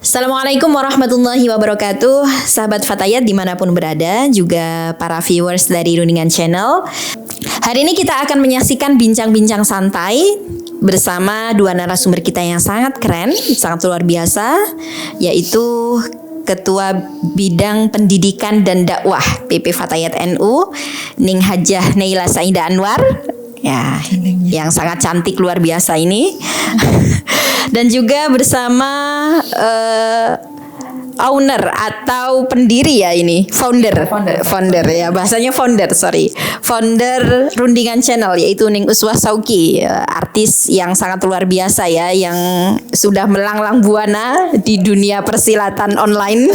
Assalamualaikum warahmatullahi wabarakatuh. Sahabat Fatayat dimanapun berada, juga para viewers dari Rundingan Channel. Hari ini kita akan menyaksikan bincang-bincang santai bersama dua narasumber kita yang sangat keren, sangat luar biasa, yaitu Ketua Bidang Pendidikan dan Dakwah PP Fatayat NU, Ning Hajah Neila Saida Anwar, ya, yang sangat cantik luar biasa ini. Dan juga bersama owner atau pendiri ya ini, founder ya, bahasanya founder Rundingan Channel, yaitu Ning Uswah Sauki, artis yang sangat luar biasa ya, yang sudah melanglang buana di dunia persilatan online.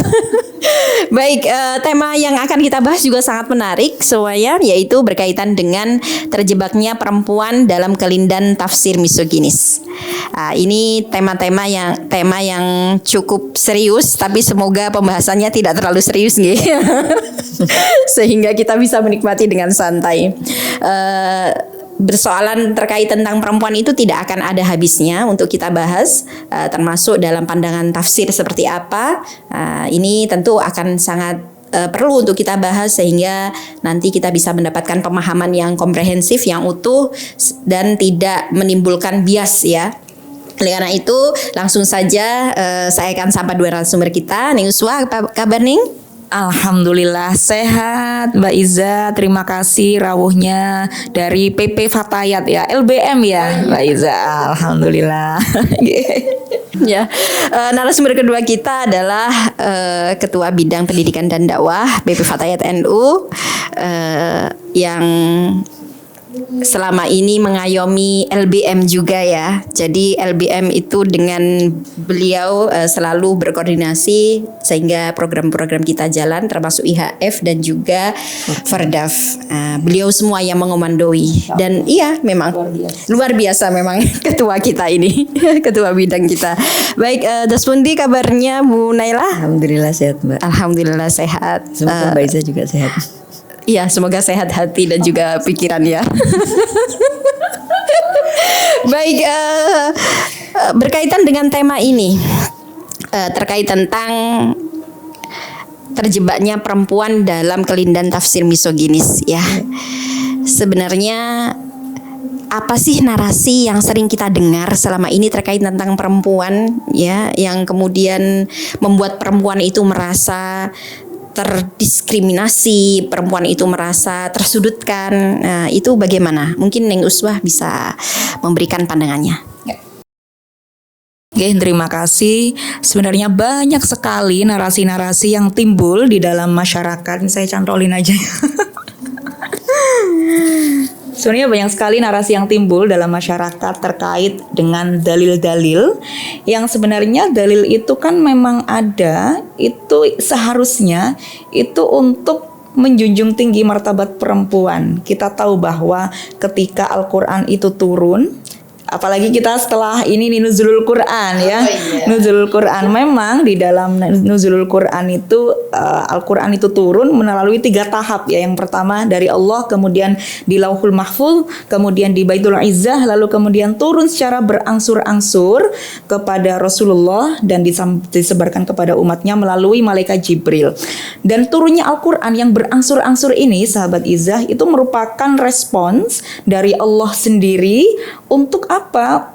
Baik, tema yang akan kita bahas juga sangat menarik semuanya, yaitu berkaitan dengan terjebaknya perempuan dalam kelindan tafsir misoginis. Ini tema yang cukup serius, tapi semoga pembahasannya tidak terlalu serius nih. Sehingga kita bisa menikmati dengan santai. Persoalan terkait tentang perempuan itu tidak akan ada habisnya untuk kita bahas, termasuk dalam pandangan tafsir seperti apa. Ini tentu akan sangat perlu untuk kita bahas, sehingga nanti kita bisa mendapatkan pemahaman yang komprehensif, yang utuh, dan tidak menimbulkan bias ya. Oleh karena itu, langsung saja saya akan sapa dua narasumber kita. Ning Uswah, apa kabar Ning? Alhamdulillah sehat Mbak Iza, terima kasih rawuhnya dari PP Fatayat ya, LBM ya Mbak Iza, alhamdulillah. Ya, narasumber kedua kita adalah Ketua Bidang Pendidikan dan Dakwah PP Fatayat NU, yang selama ini mengayomi LBM juga ya. Jadi LBM itu dengan beliau selalu berkoordinasi sehingga program-program kita jalan, termasuk IHF dan juga Ferdaf. Beliau semua yang mengomandoi, dan iya memang luar biasa memang ketua kita ini, ketua bidang kita. Baik, Daspundi kabarnya Bu Naila? Alhamdulillah sehat Mbak. Alhamdulillah sehat. Semoga Mbak Iza juga sehat. Iya, semoga sehat hati dan juga pikiran ya. Baik, berkaitan dengan tema ini, terkait tentang terjebaknya perempuan dalam kelindan tafsir misoginis ya. Sebenarnya apa sih narasi yang sering kita dengar selama ini terkait tentang perempuan ya, yang kemudian membuat perempuan itu merasa terdiskriminasi, perempuan itu merasa tersudutkan. Nah, itu bagaimana? Mungkin Ning Uswah bisa memberikan pandangannya. Oke, terima kasih. Sebenarnya banyak sekali narasi-narasi yang timbul di dalam masyarakat. Saya cantolin aja. Sebenarnya banyak sekali narasi yang timbul dalam masyarakat terkait dengan dalil-dalil, yang sebenarnya dalil itu kan memang ada, itu seharusnya itu untuk menjunjung tinggi martabat perempuan. Kita tahu bahwa ketika Al-Quran itu turun, apalagi kita setelah ini nuzulul Quran ya. Nuzulul Quran, memang di dalam nuzulul Quran itu Al-Quran itu turun melalui 3 tahap ya. Yang pertama dari Allah, kemudian di Lauhul Mahfuz, kemudian di Baitul Izzah, lalu kemudian turun secara berangsur-angsur kepada Rasulullah dan disebarkan kepada umatnya melalui malaikat Jibril. Dan turunnya Al-Quran yang berangsur-angsur ini, sahabat Izzah, itu merupakan respons dari Allah sendiri. Untuk apa?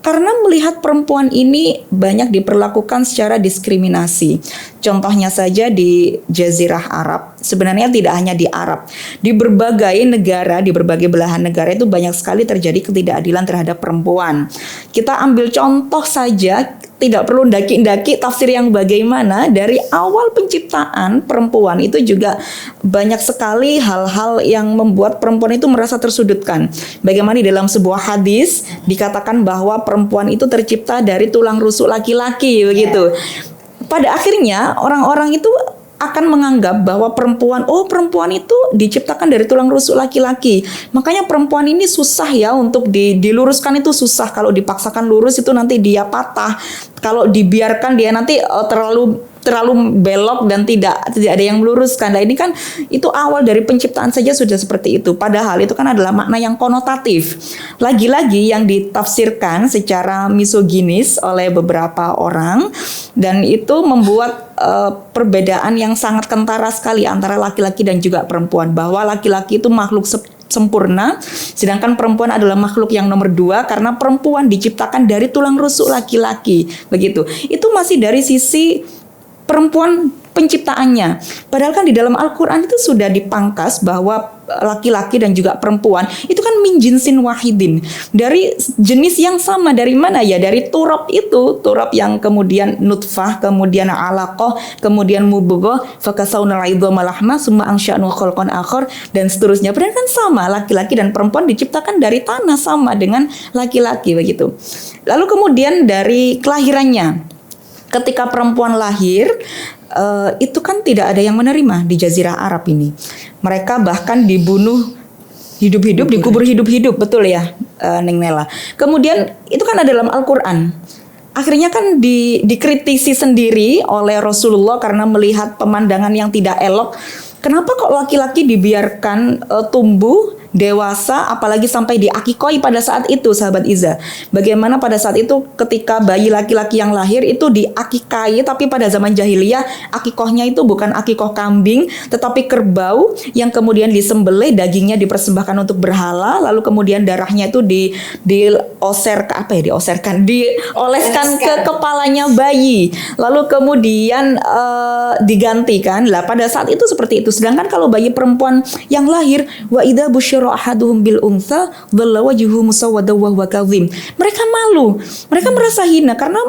Karena melihat perempuan ini banyak diperlakukan secara diskriminasi. Contohnya saja di Jazirah Arab. Sebenarnya tidak hanya di Arab, di berbagai negara, di berbagai belahan negara itu banyak sekali terjadi ketidakadilan terhadap perempuan. Kita ambil contoh saja, tidak perlu daki-daki tafsir yang bagaimana, dari awal penciptaan perempuan itu juga banyak sekali hal-hal yang membuat perempuan itu merasa tersudutkan. Bagaimana di dalam sebuah hadis dikatakan bahwa perempuan itu tercipta dari tulang rusuk laki-laki begitu. Pada akhirnya orang-orang itu akan menganggap bahwa perempuan itu diciptakan dari tulang rusuk laki-laki. Makanya perempuan ini susah ya untuk diluruskan, itu susah. Kalau dipaksakan lurus itu nanti dia patah. Kalau dibiarkan dia nanti terlalu terlalu belok dan tidak ada yang meluruskan. Nah ini kan itu awal dari penciptaan saja sudah seperti itu. Padahal itu kan adalah makna yang konotatif. Lagi-lagi yang ditafsirkan secara misoginis oleh beberapa orang, dan itu membuat perbedaan yang sangat kentara sekali antara laki-laki dan juga perempuan, bahwa laki-laki itu makhluk sempurna, sedangkan perempuan adalah makhluk yang nomor 2 karena perempuan diciptakan dari tulang rusuk laki-laki. Begitu. Itu masih dari sisi perempuan penciptaannya. Padahal kan di dalam Al-Quran itu sudah dipangkas bahwa laki-laki dan juga perempuan itu kan min jinsin wahidin, dari jenis yang sama. Dari mana ya? Dari turab itu, turab yang kemudian nutfah, kemudian alaqah, kemudian mubghah, fakasawnal idhama lahma summa ansha'nu khalqan akhar, dan seterusnya. Padahal kan sama, laki-laki dan perempuan diciptakan dari tanah, sama dengan laki-laki begitu. Lalu kemudian dari kelahirannya, ketika perempuan lahir, itu kan tidak ada yang menerima di Jazirah Arab ini. Mereka bahkan dibunuh hidup-hidup, dikubur hidup-hidup, betul ya, Neng Nela. Kemudian itu kan ada dalam Al-Quran. Akhirnya kan dikritisi sendiri oleh Rasulullah karena melihat pemandangan yang tidak elok. Kenapa kok laki-laki dibiarkan tumbuh dewasa, apalagi sampai diakikoi pada saat itu, sahabat Iza? Bagaimana pada saat itu ketika bayi laki-laki yang lahir itu diakikai, tapi pada zaman jahiliyah akikohnya itu bukan akikoh kambing, tetapi kerbau yang kemudian disembelih, dagingnya dipersembahkan untuk berhala, lalu kemudian darahnya itu dioleskan ke kepalanya bayi, lalu kemudian digantikan. Lah pada saat itu seperti itu. Sedangkan kalau bayi perempuan yang lahir, wa idza busyira ahaduhum bil untha dhalla wajhuhu musawwadda wa huwa kadhim. Mereka malu, mereka merasa hina karena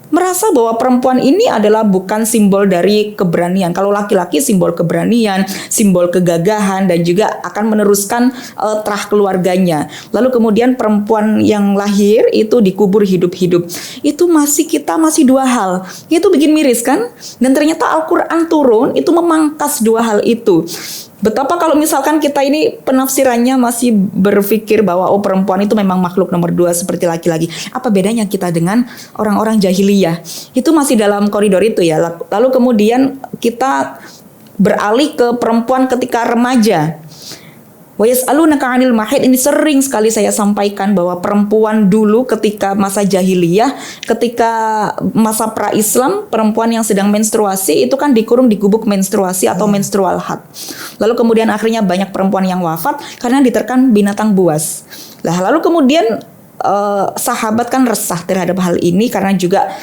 merasa bahwa perempuan ini adalah bukan simbol dari keberanian. Kalau laki-laki simbol keberanian, simbol kegagahan, dan juga akan meneruskan terah keluarganya. Lalu kemudian perempuan yang lahir itu dikubur hidup-hidup. Itu masih dua hal. Itu bikin miris kan? Dan ternyata Al-Quran turun itu memangkas dua hal itu. Betapa kalau misalkan kita ini penafsirannya masih berpikir bahwa perempuan itu memang makhluk nomor 2 seperti laki-laki. Apa bedanya kita dengan orang-orang jahiliyah? Itu masih dalam koridor itu ya. Lalu kemudian kita beralih ke perempuan ketika remaja. Wa yas'alunaka 'anil mahid, ini sering sekali saya sampaikan bahwa perempuan dulu ketika masa jahiliyah, ketika masa pra-Islam, perempuan yang sedang menstruasi itu kan dikurung di gubuk menstruasi atau menstrual had. Lalu kemudian akhirnya banyak perempuan yang wafat karena diterkam binatang buas. Lalu kemudian sahabat kan resah terhadap hal ini karena juga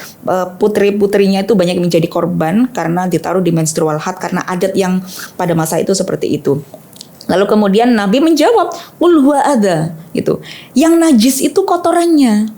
putri-putrinya itu banyak menjadi korban karena ditaruh di menstrual had karena adat yang pada masa itu seperti itu. Lalu kemudian Nabi menjawab, "Qul huwa adza," gitu. Yang najis itu kotorannya.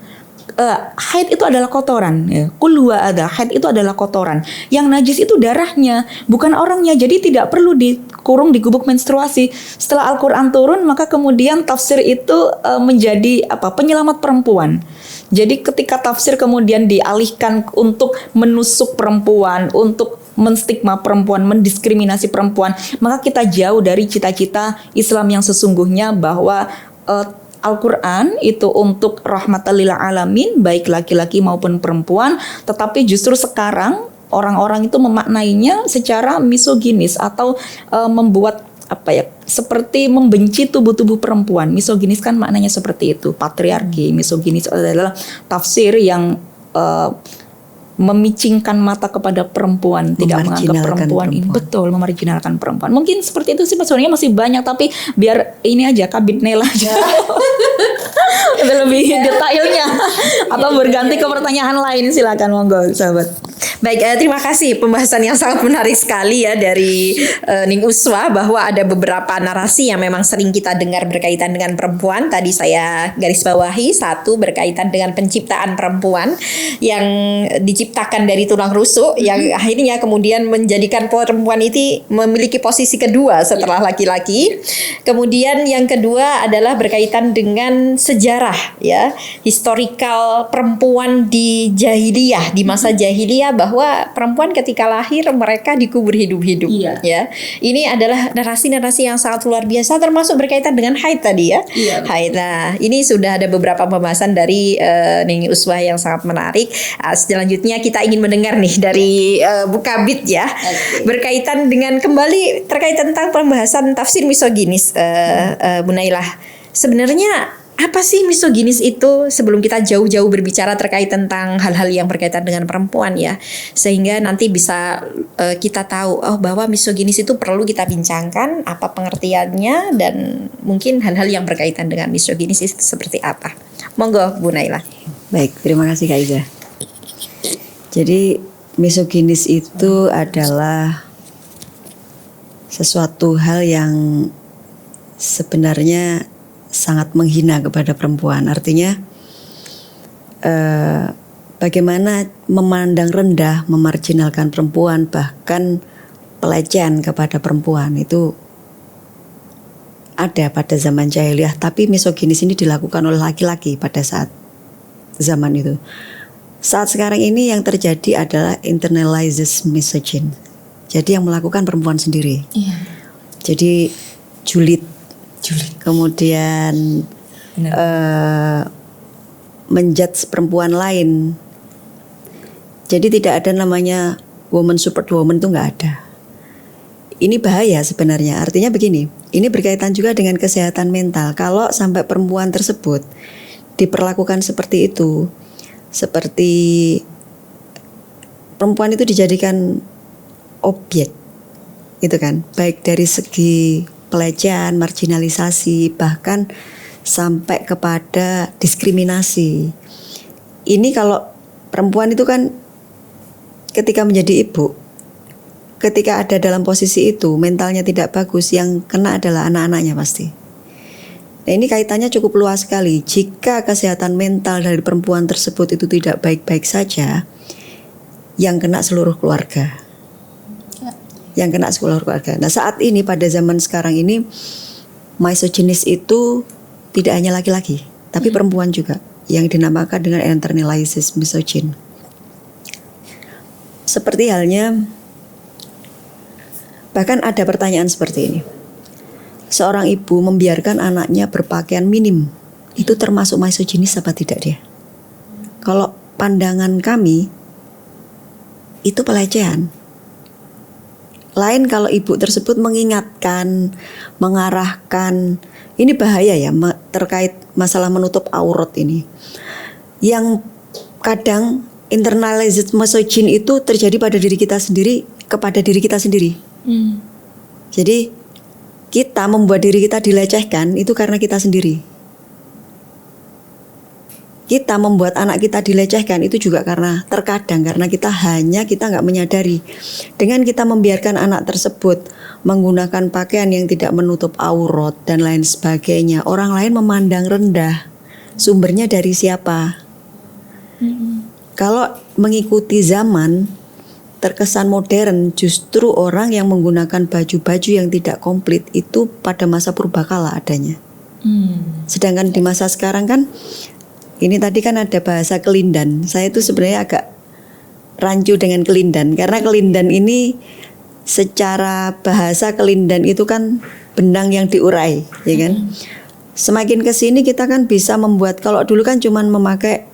Haid itu adalah kotoran, ya. Qul huwa adza, haid itu adalah kotoran. Yang najis itu darahnya, bukan orangnya. Jadi tidak perlu dikurung di gubuk menstruasi. Setelah Al-Qur'an turun, maka kemudian tafsir itu menjadi penyelamat perempuan. Jadi ketika tafsir kemudian dialihkan untuk menusuk perempuan, untuk menstigma perempuan, mendiskriminasi perempuan, maka kita jauh dari cita-cita Islam yang sesungguhnya bahwa Al-Quran itu untuk rahmatan lil alamin, baik laki-laki maupun perempuan. Tetapi justru sekarang orang-orang itu memaknainya secara misoginis atau membuat seperti membenci tubuh-tubuh perempuan. Misoginis kan maknanya seperti itu, patriarki. Misoginis adalah tafsir yang memicingkan mata kepada perempuan, tidak menganggap perempuan ini betul, memarginalkan perempuan. Mungkin seperti itu sih, sebenarnya masih banyak, tapi biar ini aja Kabit Nela aja. Lebih detailnya atau berganti ke pertanyaan lain, silakan monggo sahabat. Baik, terima kasih pembahasan yang sangat menarik sekali ya dari Ning Uswa, bahwa ada beberapa narasi yang memang sering kita dengar berkaitan dengan perempuan. Tadi saya garis bawahi, satu berkaitan dengan penciptaan perempuan yang diciptakan dari tulang rusuk, yang akhirnya kemudian menjadikan perempuan itu memiliki posisi kedua setelah laki-laki. Kemudian yang kedua adalah berkaitan dengan sejarah ya, historikal perempuan di jahiliyah, di masa jahiliyah, bahwa bahwa perempuan ketika lahir mereka dikubur hidup-hidup. Iya. Ya, ini adalah narasi-narasi yang sangat luar biasa, termasuk berkaitan dengan haid tadi ya. Iya. Haid. Nah, ini sudah ada beberapa pembahasan dari Nini Uswah yang sangat menarik. Selanjutnya kita ingin mendengar nih dari Bu Kabit ya, berkaitan dengan kembali terkait tentang pembahasan tafsir misoginis, Bu Nailah. Sebenarnya apa sih misoginis itu, sebelum kita jauh-jauh berbicara terkait tentang hal-hal yang berkaitan dengan perempuan ya, sehingga nanti bisa kita tahu bahwa misoginis itu perlu kita bincangkan apa pengertiannya dan mungkin hal-hal yang berkaitan dengan misoginis itu seperti apa. Monggo Bu Nailah. Baik, terima kasih Kak Iza. Jadi misoginis itu adalah sesuatu hal yang sebenarnya sangat menghina kepada perempuan. Artinya bagaimana memandang rendah, memarginalkan perempuan, bahkan pelecehan kepada perempuan itu ada pada zaman jahiliyah. Tapi misoginis ini dilakukan oleh laki-laki pada saat zaman itu. Saat sekarang ini yang terjadi adalah internalized misogyny. Jadi yang melakukan perempuan sendiri. Iya. Jadi julid. Kemudian menjudge perempuan lain. Jadi tidak ada namanya woman support woman, itu nggak ada. Ini bahaya sebenarnya. Artinya begini, ini berkaitan juga dengan kesehatan mental. Kalau sampai perempuan tersebut diperlakukan seperti itu, seperti perempuan itu dijadikan objek, gitu kan? Baik dari segi pelecehan, marginalisasi, bahkan sampai kepada diskriminasi. Ini kalau perempuan itu kan ketika menjadi ibu, ketika ada dalam posisi itu, mentalnya tidak bagus, yang kena adalah anak-anaknya pasti. Nah, ini kaitannya cukup luas sekali. Jika kesehatan mental dari perempuan tersebut itu tidak baik-baik saja, yang kena seluruh keluarga. Yang kena seluruh keluarga. Nah, saat ini pada zaman sekarang ini misoginis itu tidak hanya laki-laki, tapi perempuan juga, yang dinamakan dengan internalized misogyny. Seperti halnya, bahkan ada pertanyaan seperti ini. Seorang ibu membiarkan anaknya berpakaian minim, itu termasuk misoginis apa tidak dia? Kalau pandangan kami, itu pelecehan. Lain kalau ibu tersebut mengingatkan, mengarahkan. Ini bahaya ya terkait masalah menutup aurat ini. Yang kadang internalized misogyny itu terjadi pada diri kita sendiri, kepada diri kita sendiri. Jadi kita membuat diri kita dilecehkan itu karena kita sendiri. Kita membuat anak kita dilecehkan itu juga karena terkadang karena kita nggak menyadari. Dengan kita membiarkan anak tersebut menggunakan pakaian yang tidak menutup aurat dan lain sebagainya, orang lain memandang rendah. Sumbernya dari siapa? Kalau mengikuti zaman, terkesan modern, justru orang yang menggunakan baju-baju yang tidak komplit itu pada masa purbakala adanya. Sedangkan di masa sekarang kan, ini tadi kan ada bahasa kelindan. Saya itu sebenarnya agak rancu dengan kelindan, karena kelindan ini secara bahasa kelindan itu kan benang yang diurai, ya kan? Semakin ke sini kita kan bisa membuat, kalau dulu kan cuman memakai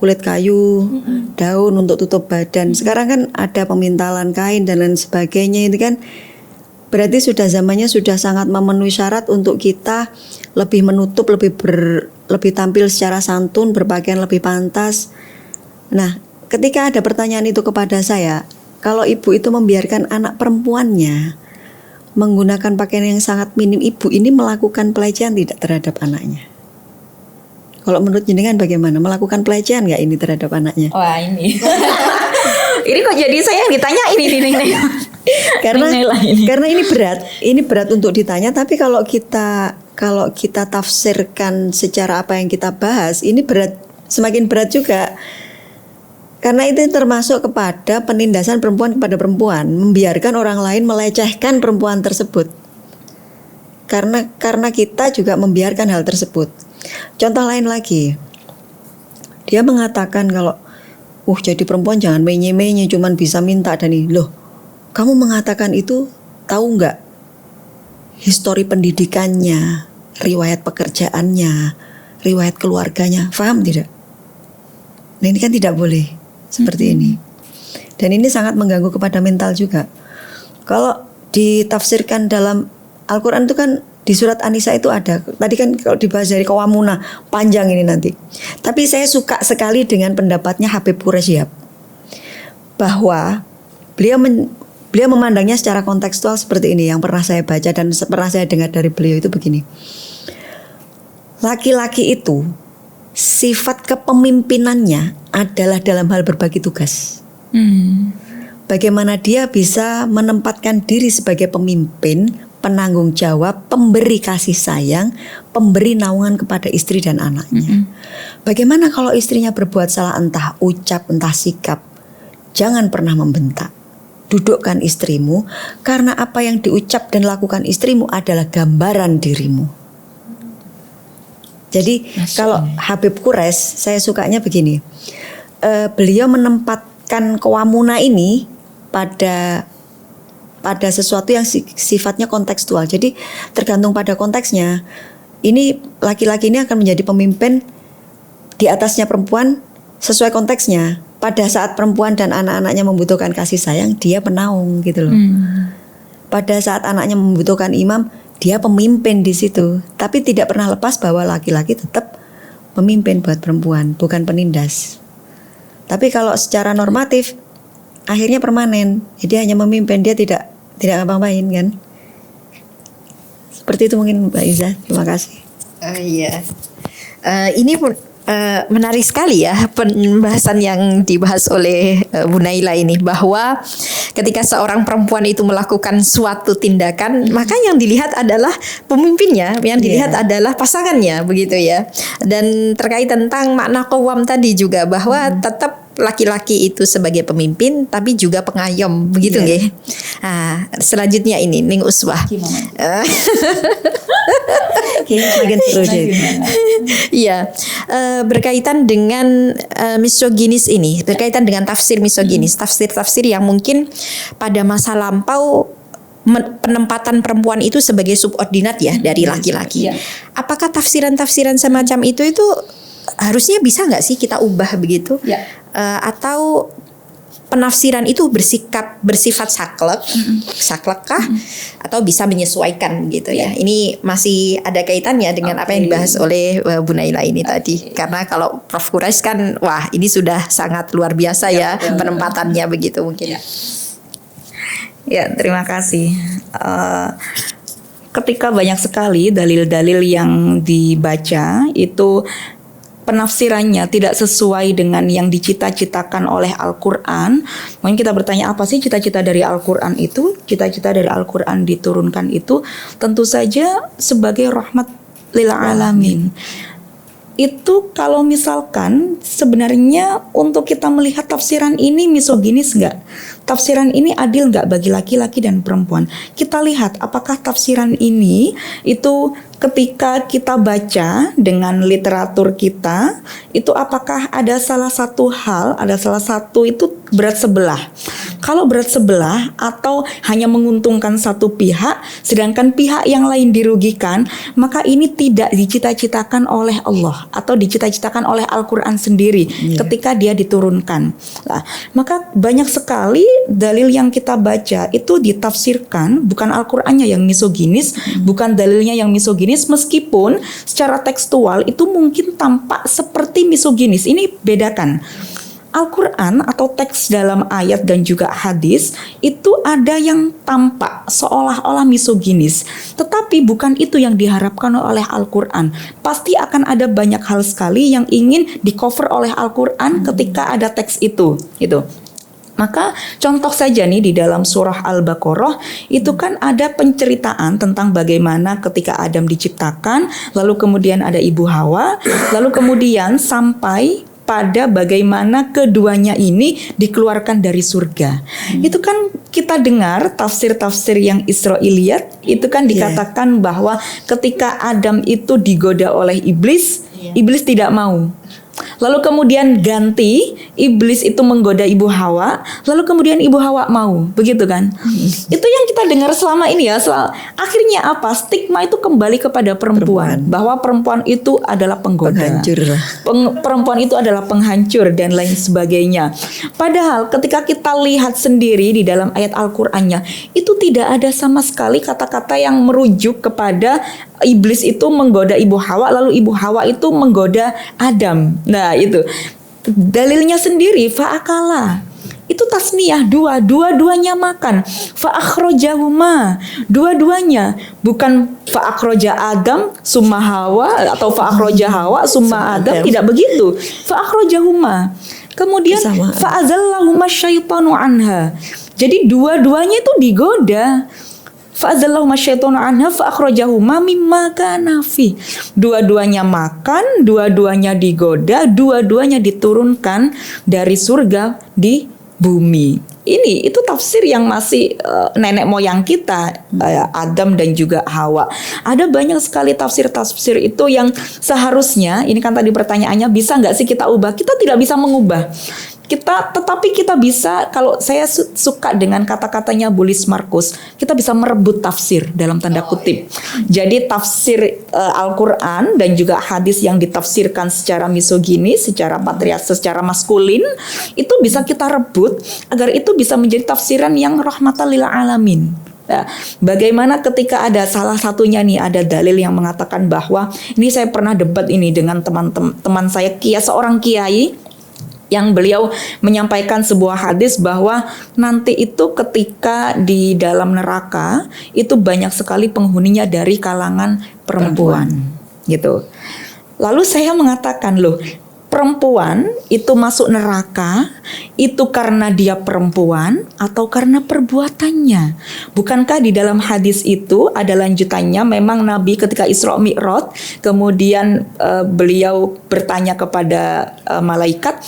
kulit kayu, daun untuk tutup badan. Sekarang kan ada pemintalan kain dan lain sebagainya, itu kan berarti sudah zamannya sudah sangat memenuhi syarat untuk kita lebih menutup, lebih tampil secara santun, berpakaian lebih pantas. Nah, ketika ada pertanyaan itu kepada saya, kalau ibu itu membiarkan anak perempuannya menggunakan pakaian yang sangat minim, ibu ini melakukan pelecehan tidak terhadap anaknya? Kalau menurut jenengan bagaimana? Melakukan pelecehan nggak ini terhadap anaknya? Wah, ini. Ini kok jadi saya yang ditanya ini. Karena ini berat untuk ditanya. Tapi kalau kita tafsirkan secara apa yang kita bahas, ini semakin berat juga. Karena itu termasuk kepada penindasan perempuan kepada perempuan, membiarkan orang lain melecehkan perempuan tersebut. Karena kita juga membiarkan hal tersebut. Contoh lain lagi, dia mengatakan kalau jadi perempuan jangan menye-menye, cuman bisa minta dan ini. Loh, kamu mengatakan itu, tahu nggak histori pendidikannya, riwayat pekerjaannya, riwayat keluarganya, paham tidak? Nah ini kan tidak boleh seperti ini. Dan ini sangat mengganggu kepada mental juga. Kalau ditafsirkan dalam Al-Quran itu kan di surat An-Nisa itu ada. Tadi kan kalau dibahas dari Qawamuna, panjang ini nanti. Tapi saya suka sekali dengan pendapatnya Habib Quraisyhab, bahwa beliau memandangnya secara kontekstual seperti ini. Yang pernah saya baca dan pernah saya dengar dari beliau itu begini. Laki-laki itu sifat kepemimpinannya adalah dalam hal berbagi tugas. Bagaimana dia bisa menempatkan diri sebagai pemimpin, penanggung jawab, pemberi kasih sayang, pemberi naungan kepada istri dan anaknya. Bagaimana kalau istrinya berbuat salah, entah ucap, entah sikap, jangan pernah membentak. Dudukkan istrimu, karena apa yang diucap dan lakukan istrimu adalah gambaran dirimu. Jadi kalau Habib Quraish, saya sukanya begini. Beliau menempatkan Qawamuna ini pada sesuatu yang sifatnya kontekstual. Jadi tergantung pada konteksnya. Ini laki-laki ini akan menjadi pemimpin di atasnya perempuan sesuai konteksnya. Pada saat perempuan dan anak-anaknya membutuhkan kasih sayang, dia penaung gitu loh. Pada saat anaknya membutuhkan imam, dia pemimpin di situ. Tapi tidak pernah lepas bahwa laki-laki tetap pemimpin buat perempuan, bukan penindas. Tapi kalau secara normatif akhirnya permanen, dia hanya memimpin, dia tidak ngapa-ngapain kan. Seperti itu mungkin Mbak Iza. Terima kasih. Iya. Ini menarik sekali ya pembahasan yang dibahas oleh Bu Naila ini, bahwa ketika seorang perempuan itu melakukan suatu tindakan, maka yang dilihat adalah pemimpinnya, yang dilihat adalah pasangannya, begitu ya. Dan terkait tentang makna qawwam tadi juga, bahwa tetap laki-laki itu sebagai pemimpin tapi juga pengayom, begitu nggih. Nah, selanjutnya ini Ning Uswah. Iya, berkaitan dengan misoginis ini, berkaitan dengan tafsir misoginis, tafsir-tafsir yang mungkin pada masa lampau penempatan perempuan itu sebagai subordinat ya dari laki-laki. Apakah tafsiran-tafsiran semacam itu harusnya bisa nggak sih kita ubah begitu? Atau penafsiran itu bersifat saklek kah? Atau bisa menyesuaikan gitu ya? Ini masih ada kaitannya dengan apa yang dibahas oleh Bu Naila ini tadi. Karena kalau Prof Quraish kan, wah ini sudah sangat luar biasa ya penempatannya begitu mungkin. Ya, terima kasih. Ketika banyak sekali dalil-dalil yang dibaca itu penafsirannya tidak sesuai dengan yang dicita-citakan oleh Al-Quran, mungkin kita bertanya, apa sih cita-cita dari Al-Quran itu? Cita-cita dari Al-Quran diturunkan itu tentu saja sebagai rahmat lil alamin. Itu kalau misalkan sebenarnya untuk kita melihat tafsiran ini misoginis nggak? Tafsiran ini adil nggak bagi laki-laki dan perempuan? Kita lihat apakah tafsiran ini itu ketika kita baca dengan literatur kita, itu apakah ada salah satu hal, ada salah satu itu berat sebelah. Kalau berat sebelah atau hanya menguntungkan satu pihak, sedangkan pihak yang lain dirugikan, maka ini tidak dicita-citakan oleh Allah atau dicita-citakan oleh Al-Quran sendiri ketika dia diturunkan. Nah, maka banyak sekali dalil yang kita baca itu ditafsirkan, bukan Al-Qurannya yang misoginis, bukan dalilnya yang misoginis, meskipun secara tekstual itu mungkin tampak seperti misoginis. Ini bedakan. Al-Quran atau teks dalam ayat dan juga hadis itu ada yang tampak seolah-olah misoginis, tetapi bukan itu yang diharapkan oleh Al-Quran. Pasti akan ada banyak hal sekali yang ingin di-cover oleh Al-Quran ketika ada teks itu gitu. Maka contoh saja nih di dalam surah Al-Baqarah itu kan ada penceritaan tentang bagaimana ketika Adam diciptakan, lalu kemudian ada Ibu Hawa, lalu kemudian sampai pada bagaimana keduanya ini dikeluarkan dari surga. Itu kan kita dengar tafsir-tafsir yang Israiliyat itu kan dikatakan bahwa ketika Adam itu digoda oleh iblis, iblis tidak mau. Lalu kemudian ganti, iblis itu menggoda Ibu Hawa, lalu kemudian Ibu Hawa mau, begitu kan? Itu yang kita dengar selama ini ya. Akhirnya apa? Stigma itu kembali kepada perempuan, bahwa perempuan itu adalah penggoda, Penghancur. perempuan itu adalah penghancur dan lain sebagainya. Padahal ketika kita lihat sendiri di dalam ayat Al-Qur'annya, itu tidak ada sama sekali kata-kata yang merujuk kepada iblis itu menggoda Ibu Hawa, lalu Ibu Hawa itu menggoda Adam. Nah itu dalilnya sendiri, fa'akala. Itu tasniyah, dua-duanya makan. Fa'akhrojahuma, dua-duanya. Bukan fa'akhroja Adam summa Hawa, atau fa'akhroja Hawa summa Adam. Tidak begitu. Fa'akhrojahuma. Kemudian fa'azallahuma syaitanu anha. Jadi dua-duanya itu digoda. Fa'azallahuma syaitanu anha fa'akhrajahuma mimma kana fi. Dua-duanya makan, dua-duanya digoda, dua-duanya diturunkan dari surga di bumi. Itu tafsir yang masih nenek moyang kita, Adam dan juga Hawa. Ada banyak sekali tafsir-tafsir itu yang seharusnya, ini kan tadi pertanyaannya, bisa nggak sih kita ubah? Kita tidak bisa mengubah. Tetapi kita bisa, kalau saya suka dengan kata-katanya Bulis Markus, kita bisa merebut tafsir dalam tanda kutip. Jadi tafsir Al-Quran dan juga hadis yang ditafsirkan secara misogini, secara patriarki, secara maskulin, itu bisa kita rebut agar itu bisa menjadi tafsiran yang rahmatan lil alamin. Ya, bagaimana ketika ada salah satunya nih, ada dalil yang mengatakan bahwa, ini saya pernah debat ini dengan teman saya, seorang kiai, yang beliau menyampaikan sebuah hadis bahwa nanti itu ketika di dalam neraka itu banyak sekali penghuninya dari kalangan perempuan. Gitu. Lalu saya mengatakan, loh, perempuan itu masuk neraka itu karena dia perempuan atau karena perbuatannya? Bukankah di dalam hadis itu ada lanjutannya, memang Nabi ketika Isra Mi'raj kemudian beliau bertanya kepada malaikat,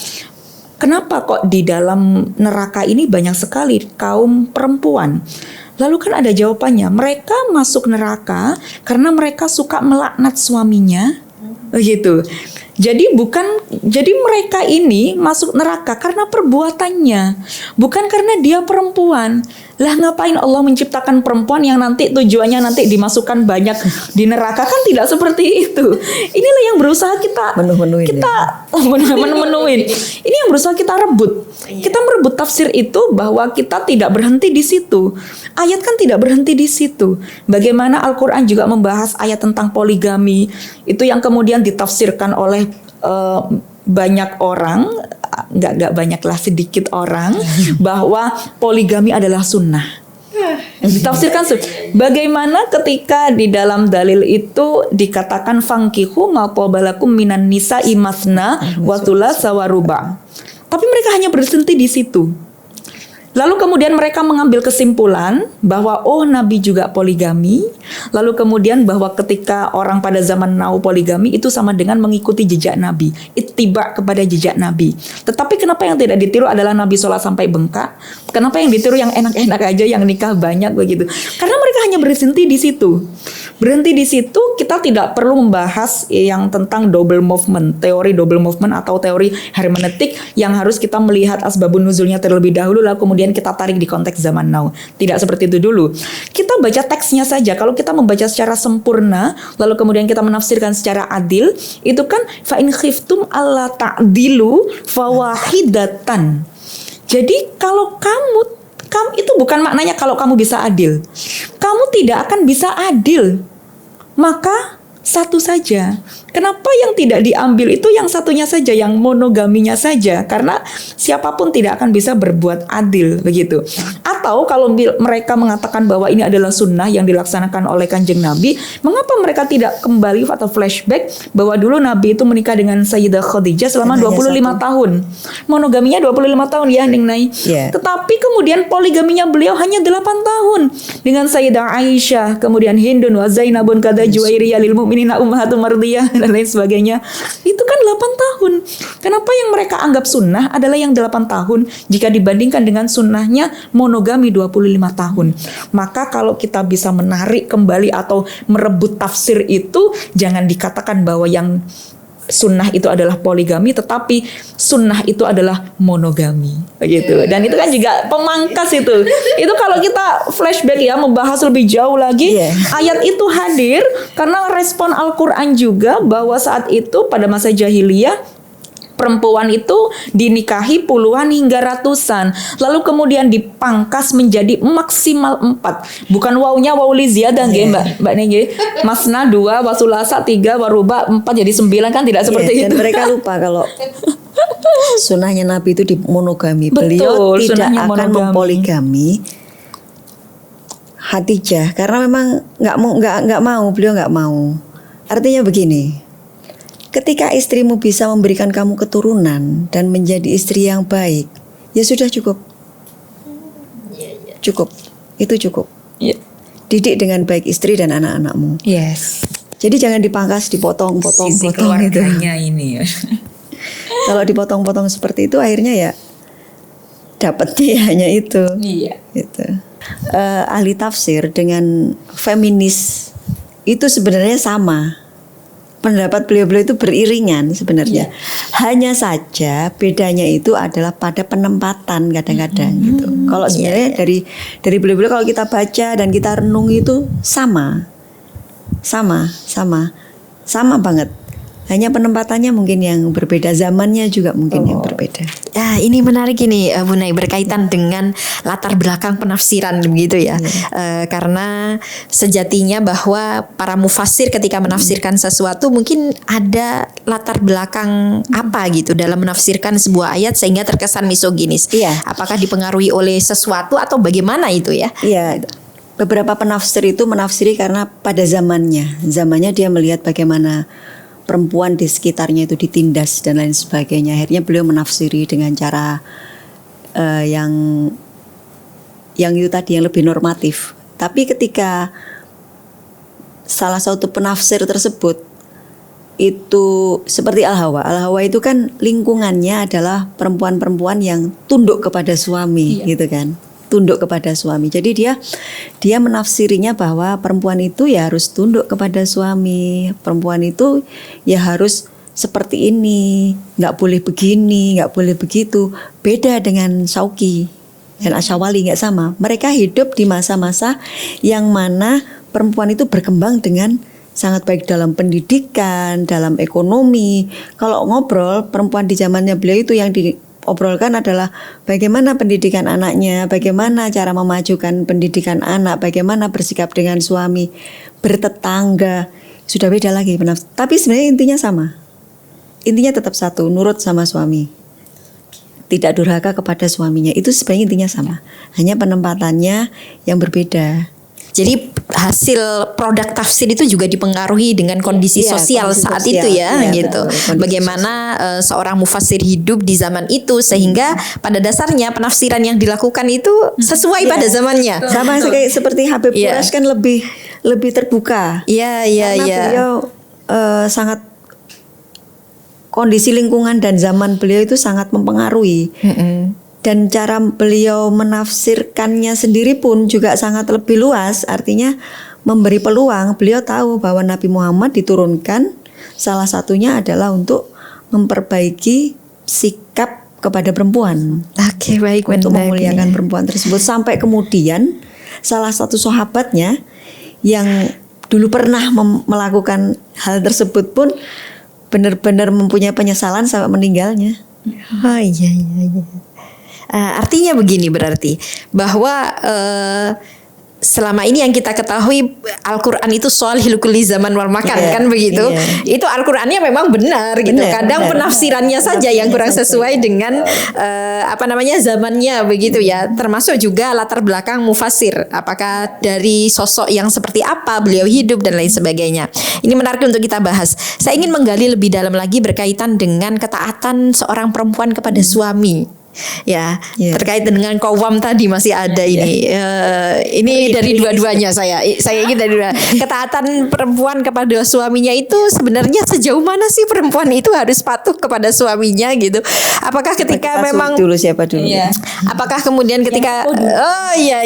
kenapa kok di dalam neraka ini banyak sekali kaum perempuan? Lalu kan ada jawabannya, mereka masuk neraka karena mereka suka melaknat suaminya, begitu. Jadi mereka ini masuk neraka karena perbuatannya, bukan karena dia perempuan. Lah ngapain Allah menciptakan perempuan yang nanti tujuannya nanti dimasukkan banyak di neraka? Kan tidak seperti itu. Inilah yang berusaha kita menuhin. Ini yang berusaha kita rebut. Kita merebut tafsir itu bahwa kita tidak berhenti di situ. Ayat kan tidak berhenti di situ. Bagaimana Al-Quran juga membahas ayat tentang poligami, itu yang kemudian ditafsirkan oleh banyak orang, nggak banyak lah, sedikit orang, bahwa poligami adalah sunnah. Ditafsirkan bagaimana ketika di dalam dalil itu dikatakan fangkihu ma qabalakum minan nisa'i matsna wa thulatsa wa ruba'. Tapi mereka hanya berhenti di situ. Lalu kemudian mereka mengambil kesimpulan bahwa Nabi juga poligami. Lalu kemudian bahwa ketika orang pada zaman now poligami itu sama dengan mengikuti jejak Nabi, ittiba kepada jejak Nabi. Tetapi kenapa yang tidak ditiru adalah Nabi sholat sampai bengkak? Kenapa yang ditiru yang enak-enak aja, yang nikah banyak begitu? Karena mereka hanya berhenti di situ. Berhenti di situ, kita tidak perlu membahas yang tentang double movement, teori double movement atau teori hermeneutik yang harus kita melihat asbabun nuzulnya terlebih dahulu, lalu kemudian kita tarik di konteks zaman now. Tidak seperti itu dulu. Kita baca teksnya saja. Kalau kita membaca secara sempurna, lalu kemudian kita menafsirkan secara adil, itu kan fa in khiftum alla ta'dilu fawahidatan. Jadi kalau kamu itu bukan maknanya kalau kamu bisa adil. Kamu tidak akan bisa adil. Maka satu saja. Kenapa yang tidak diambil itu yang satunya saja, yang monogaminya saja? Karena siapapun tidak akan bisa berbuat adil, begitu. Atau kalau mereka mengatakan bahwa ini adalah sunnah yang dilaksanakan oleh Kanjeng Nabi, mengapa mereka tidak kembali atau flashback bahwa dulu Nabi itu menikah dengan Sayyidah Khadijah selama 25 tahun. Monogaminya 25 tahun ya, Ning Nai. Tetapi kemudian poligaminya beliau hanya 8 tahun dengan Sayyidah Aisyah, kemudian Hindun wa Zainabun kada Juwairiyah lil mu'minina ummahatul mardiyah dan lain sebagainya. Itu kan 8 tahun. Kenapa yang mereka anggap sunnah adalah yang 8 tahun jika dibandingkan dengan sunnahnya monogami 25 tahun? Maka kalau kita bisa menarik kembali atau merebut tafsir itu, jangan dikatakan bahwa yang sunnah itu adalah poligami, tetapi sunnah itu adalah monogami, begitu. Dan itu kan juga pemangkas itu. Itu kalau kita flashback ya, membahas lebih jauh lagi, ayat itu hadir karena respon Al-Quran juga bahwa saat itu pada masa jahiliyah perempuan itu dinikahi puluhan hingga ratusan, lalu kemudian dipangkas menjadi maksimal 4. Bukan wawunya wawu li ziyadah nggih Mbak Nenggi. Masna 2, wasulasa 3, waruba 4 jadi 9 kan tidak seperti itu. Dan mereka lupa kalau sunnahnya Nabi itu di monogami. Beliau Betul, tidak sunnahnya akan monogami. mempoligami Khadijah karena memang nggak mau, beliau nggak mau. Artinya begini, ketika istrimu bisa memberikan kamu keturunan dan menjadi istri yang baik, ya sudah cukup. Cukup, itu cukup. Iya. Didik dengan baik istri dan anak-anakmu. Yes. Jadi jangan dipangkas, dipotong-potong Sisi gitu. keluarganya ini ya. Kalau dipotong-potong seperti itu, akhirnya ya dapatnya hanya itu. Iya. Gitu. Ahli tafsir dengan feminis itu sebenarnya sama. Pendapat beliau-beliau itu beriringan sebenarnya. Hanya saja bedanya itu adalah pada penempatan kadang-kadang gitu. Kalau sebenarnya dari beliau-beliau kalau kita baca dan kita renung itu sama banget. Hanya penempatannya mungkin yang berbeda, zamannya juga mungkin yang berbeda. Ya, ini menarik ini Bu Nay, berkaitan dengan latar belakang penafsiran begitu ya. Karena sejatinya bahwa para mufassir ketika menafsirkan sesuatu mungkin ada latar belakang apa gitu dalam menafsirkan sebuah ayat sehingga terkesan misoginis. Iya. Apakah dipengaruhi oleh sesuatu atau bagaimana itu ya? Iya. Beberapa penafsir itu menafsiri karena pada zamannya dia melihat bagaimana perempuan di sekitarnya itu ditindas dan lain sebagainya. Akhirnya beliau menafsiri dengan cara yang itu tadi yang lebih normatif. Tapi ketika salah satu penafsir tersebut itu seperti Al-Hawa itu kan lingkungannya adalah perempuan-perempuan yang tunduk kepada suami, gitu kan. Tunduk kepada suami. Jadi dia menafsirinya bahwa perempuan itu ya harus tunduk kepada suami. Perempuan itu ya harus seperti ini, nggak boleh begini, nggak boleh begitu. Beda dengan Syauqi dan Asyawali, nggak sama. Mereka hidup di masa-masa yang mana perempuan itu berkembang dengan sangat baik dalam pendidikan, dalam ekonomi. Kalau ngobrol, perempuan di zamannya beliau itu yang diobrolkan adalah bagaimana pendidikan anaknya, bagaimana cara memajukan pendidikan anak, bagaimana bersikap dengan suami, bertetangga. Sudah beda lagi. Tapi sebenarnya intinya sama. Intinya tetap satu, nurut sama suami. Tidak durhaka kepada suaminya. Itu sebenarnya intinya sama. Hanya penempatannya yang berbeda. Jadi hasil produk tafsir itu juga dipengaruhi dengan kondisi sosial kondisi saat sosial. itu ya, gitu. Betul, Bagaimana seorang mufassir hidup di zaman itu sehingga pada dasarnya penafsiran yang dilakukan itu sesuai pada zamannya. Sama kayak seperti Habib Quraisy kan lebih terbuka. Karena beliau sangat kondisi lingkungan dan zaman beliau itu sangat mempengaruhi. Dan cara beliau menafsirkannya sendiri pun juga sangat lebih luas. Artinya memberi peluang. Beliau tahu bahwa Nabi Muhammad diturunkan salah satunya adalah untuk memperbaiki sikap kepada perempuan. Oke, baik, untuk memuliakan perempuan tersebut. Sampai kemudian salah satu sahabatnya yang dulu pernah melakukan hal tersebut pun benar-benar mempunyai penyesalan sampai meninggalnya. Oh iya. Artinya begini berarti bahwa selama ini yang kita ketahui Al-Quran itu sholihul kulli zaman wal makan kan begitu. Itu Al-Qurannya memang benar gitu. Kadang penafsirannya saja yang kurang sesuai dengan zamannya begitu ya. Termasuk juga latar belakang mufassir. Apakah dari sosok yang seperti apa beliau hidup dan lain sebagainya. Ini menarik untuk kita bahas. Saya ingin menggali lebih dalam lagi berkaitan dengan ketaatan seorang perempuan kepada suami. Ya, Ya. terkait dengan qawwam tadi masih ada ini. Ini dari dua-duanya saya ingin dari dua. Ketaatan perempuan kepada suaminya itu sebenarnya sejauh mana sih perempuan itu harus patuh kepada suaminya gitu? Apakah ketika Kita memang dulu siapa dulu? Iya. apakah kemudian ketika iya.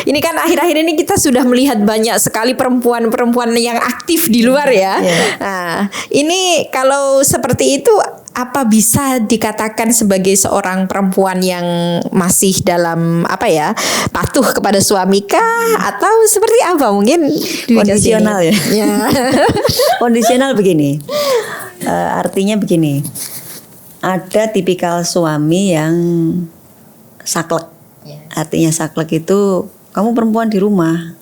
Ini kan akhir-akhir ini kita sudah melihat banyak sekali perempuan-perempuan yang aktif di luar ya. Iya. Nah, ini kalau seperti itu apa bisa dikatakan sebagai seorang perempuan yang masih dalam patuh kepada suami kah atau seperti apa mungkin Kondisional ya. Ya. Kondisional begini. Artinya begini. Ada tipikal suami yang saklek. Artinya saklek itu kamu perempuan di rumah.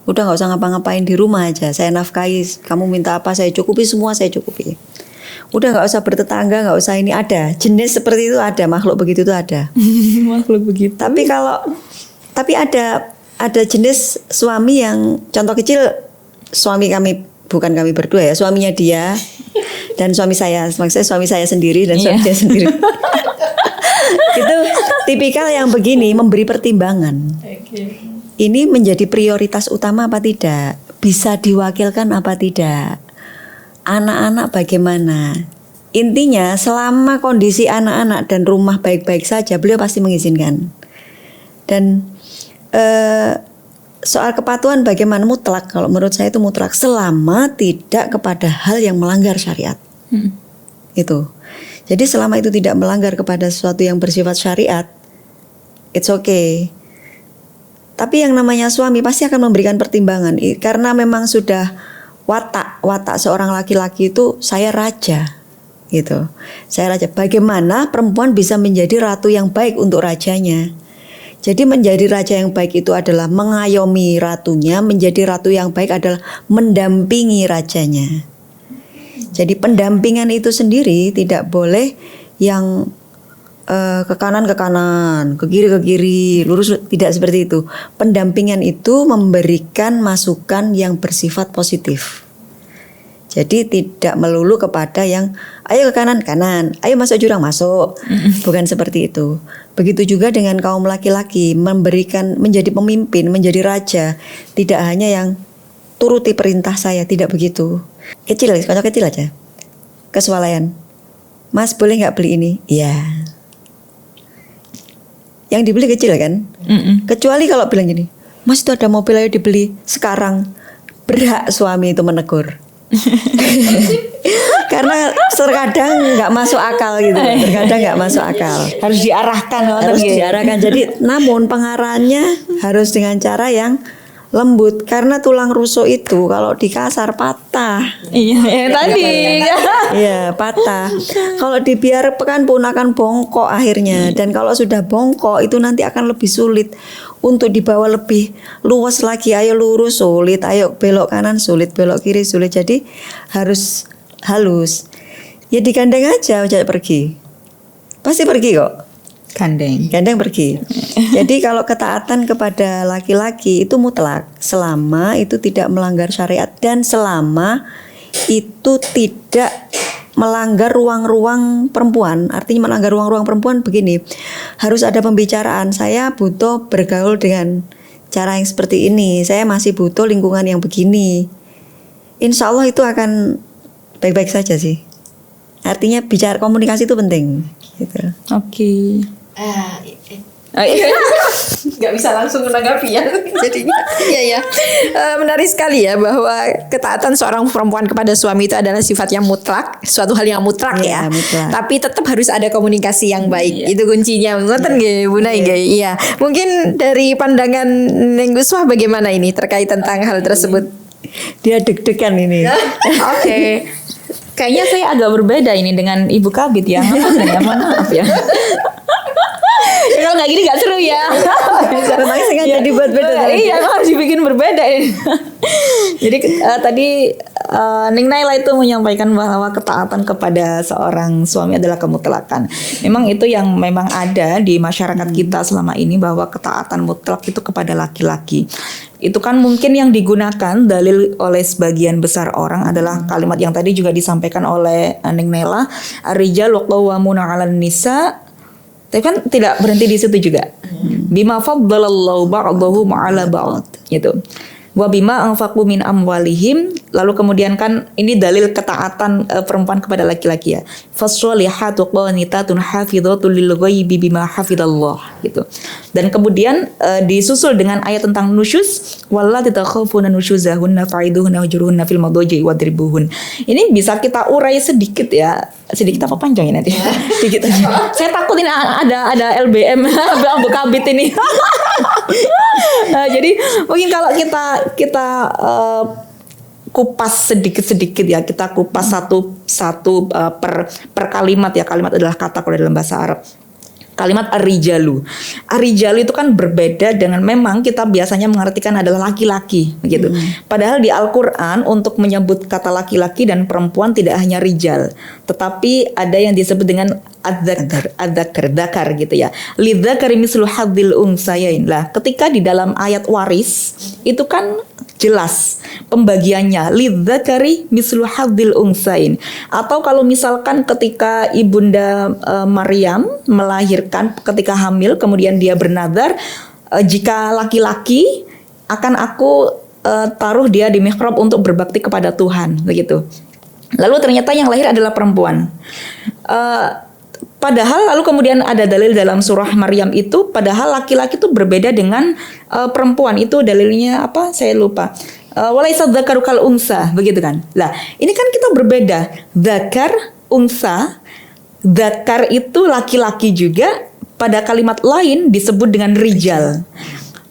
Udah nggak usah ngapa-ngapain di rumah aja. Saya nafkahi. Kamu minta apa saya cukupi semua saya cukupi. Udah nggak usah bertetangga, nggak usah ini, ada jenis seperti itu, ada makhluk begitu itu ada. Makhluk begitu. Tapi ada jenis suami yang contoh kecil suami kami, bukan kami berdua ya, suaminya dia dan suami saya, maksudnya suami saya sendiri dan suami dia sendiri. Itu tipikal yang begini, memberi pertimbangan. Ini menjadi prioritas utama apa tidak? Bisa diwakilkan apa tidak? Anak-anak bagaimana? Intinya selama kondisi anak-anak dan rumah baik-baik saja, beliau pasti mengizinkan. Dan soal kepatuhan bagaimana mutlak? Kalau menurut saya itu mutlak selama tidak kepada hal yang melanggar syariat. Itu. Jadi selama itu tidak melanggar kepada sesuatu yang bersifat syariat, it's okay. Tapi yang namanya suami pasti akan memberikan pertimbangan karena memang sudah watak seorang laki-laki itu saya raja gitu. Saya raja. Bagaimana perempuan bisa menjadi ratu yang baik untuk rajanya? Jadi menjadi raja yang baik itu adalah mengayomi ratunya, menjadi ratu yang baik adalah mendampingi rajanya. Jadi pendampingan itu sendiri tidak boleh yang ke kanan, ke kiri, lurus, tidak seperti itu. Pendampingan itu memberikan masukan yang bersifat positif. Jadi tidak melulu kepada yang ayo ke kanan, ayo masuk jurang, masuk. Bukan seperti itu. Begitu juga dengan kaum laki-laki, menjadi pemimpin, menjadi raja, tidak hanya yang turuti perintah saya, tidak begitu. Contoh kecil aja. Kesualayan. Mas boleh nggak beli ini? Iya. Yang dibeli kecil kan? Kecuali kalau bilang gini, Mas itu ada mobil ayo dibeli sekarang. Berhak suami itu menegur. Karena terkadang nggak masuk akal gitu. Terkadang nggak masuk akal. Harus diarahkan. Jadi namun pengarahannya harus dengan cara yang lembut karena tulang rusuk itu kalau dikasar patah. Iya, tadi. Iya, patah. Kalau dibiarkan pun akan bongkok akhirnya. Dan kalau sudah bongkok itu nanti akan lebih sulit untuk dibawa lebih luas lagi. Ayo lurus sulit, ayo belok kanan sulit, belok kiri sulit. Jadi harus halus. Ya digandeng aja ajak pergi. Pasti pergi kok. Gandeng pergi. Jadi kalau ketaatan kepada laki-laki itu mutlak selama itu tidak melanggar syariat dan selama itu tidak melanggar ruang-ruang perempuan. Artinya melanggar ruang-ruang perempuan begini. Harus ada pembicaraan. Saya butuh bergaul dengan cara yang seperti ini. Saya masih butuh lingkungan yang begini. Insya Allah itu akan baik-baik saja sih. Artinya bicara komunikasi itu penting gitu. Oke. Nggak bisa langsung menanggapi ya jadinya. Iya. Menarik sekali ya bahwa ketaatan seorang perempuan kepada suami itu adalah sifat yang mutlak, suatu hal yang mutlak ya. Mutlak. Tapi tetap harus ada komunikasi yang baik. Itu kuncinya. Ngoten nggih, Bu Nay nggih. Iya. Mungkin dari pandangan Neng Guswah bagaimana ini terkait tentang hal tersebut? Dia deg-degan ini. Oke. Kayaknya saya agak berbeda ini dengan Ibu Kabit ya. Maaf ya. Kalau nggak gini nggak seru ya. Memang sengaja dibuat beda. Iya, harus dibikin berbeda ini. Jadi tadi Ning Naila itu menyampaikan bahwa ketaatan kepada seorang suami adalah kemutlakan. Memang itu yang memang ada di masyarakat kita selama ini, bahwa ketaatan mutlak itu kepada laki-laki. Itu kan mungkin yang digunakan dalil oleh sebagian besar orang adalah kalimat yang tadi juga disampaikan oleh Ning Naila, ar-rijalu qawwamuna 'alan nisa Tapi kan tidak berhenti di situ juga. Bima faddalallahu ba'dahum 'ala ba'd gitu. Wa bima anfaqu min amwalihim, lalu kemudian kan ini dalil ketaatan perempuan kepada laki-laki ya. Fasholihatu qanitatun hafidhatul lil ghaibi bima hafidallah gitu. Dan kemudian disusul dengan ayat tentang nusyuz, wallati takhafuna nusyuzahunna fa'iduhunna wahjuruhunna fil madaji wadribuhun. Ini bisa kita urai sedikit ya. Sedikit apa panjang ya nanti? Sedikit aja. Saya takut ini ada LBM Abu Kabit ini. Jadi mungkin kalau kita kupas sedikit ya, kita kupas satu per kalimat ya. Kalimat adalah kata kalau dalam bahasa Arab. Kalimat ar-rijalu. Ar-rijalu itu kan berbeda dengan, memang kita biasanya mengartikan adalah laki-laki begitu. Padahal di Al-Qur'an untuk menyebut kata laki-laki dan perempuan tidak hanya rijal, tetapi ada yang disebut dengan adzakar gitu ya. Lidzakari mislu hadzil unsayain. Lah, ketika di dalam ayat waris itu kan jelas pembagiannya, lidzakari mislu hadzil unsayain. Atau kalau misalkan ketika ibunda Maryam melahirkan, ketika hamil kemudian dia bernazar, jika laki-laki akan aku taruh dia di mihrab untuk berbakti kepada Tuhan begitu. Lalu ternyata yang lahir adalah perempuan. Padahal lalu kemudian ada dalil dalam surah Maryam itu, padahal laki-laki itu berbeda dengan perempuan. Itu dalilnya apa? Saya lupa. Walaisa dzakaru kal unsa, begitu kan? Lah, ini kan kita berbeda. Dzakar, unsa. Dzakar itu laki-laki juga, pada kalimat lain disebut dengan rijal.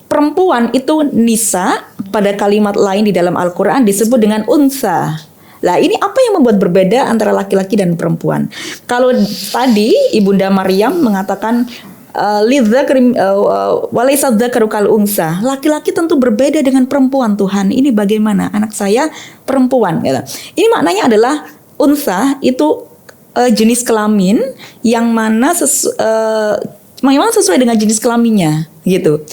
Perempuan itu nisa, pada kalimat lain di dalam Al-Qur'an disebut dengan unsa. Lah, ini apa yang membuat berbeda antara laki-laki dan perempuan? Kalau tadi Ibunda Maryam mengatakan walaisa dzakaru kal unsa, laki-laki tentu berbeda dengan perempuan. Tuhan, ini bagaimana? Anak saya perempuan gitu. Ini maknanya adalah unsa itu jenis kelamin yang mana memang sesuai dengan jenis kelaminnya gitu.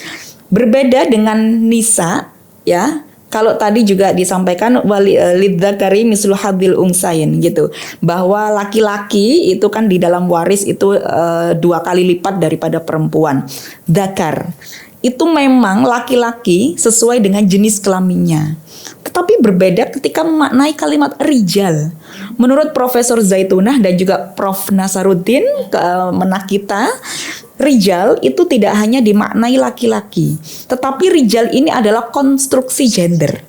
Berbeda dengan nisa ya. Kalau tadi juga disampaikan lidzakari mislu hadzil unsayain gitu, bahwa laki-laki itu kan di dalam waris itu 2 kali lipat daripada perempuan. Dzakar itu memang laki-laki sesuai dengan jenis kelaminnya. Tetapi berbeda ketika memaknai kalimat rijal. Menurut Profesor Zaitunah dan juga Prof Nasaruddin Menakita, rijal itu tidak hanya dimaknai laki-laki, tetapi rijal ini adalah konstruksi gender.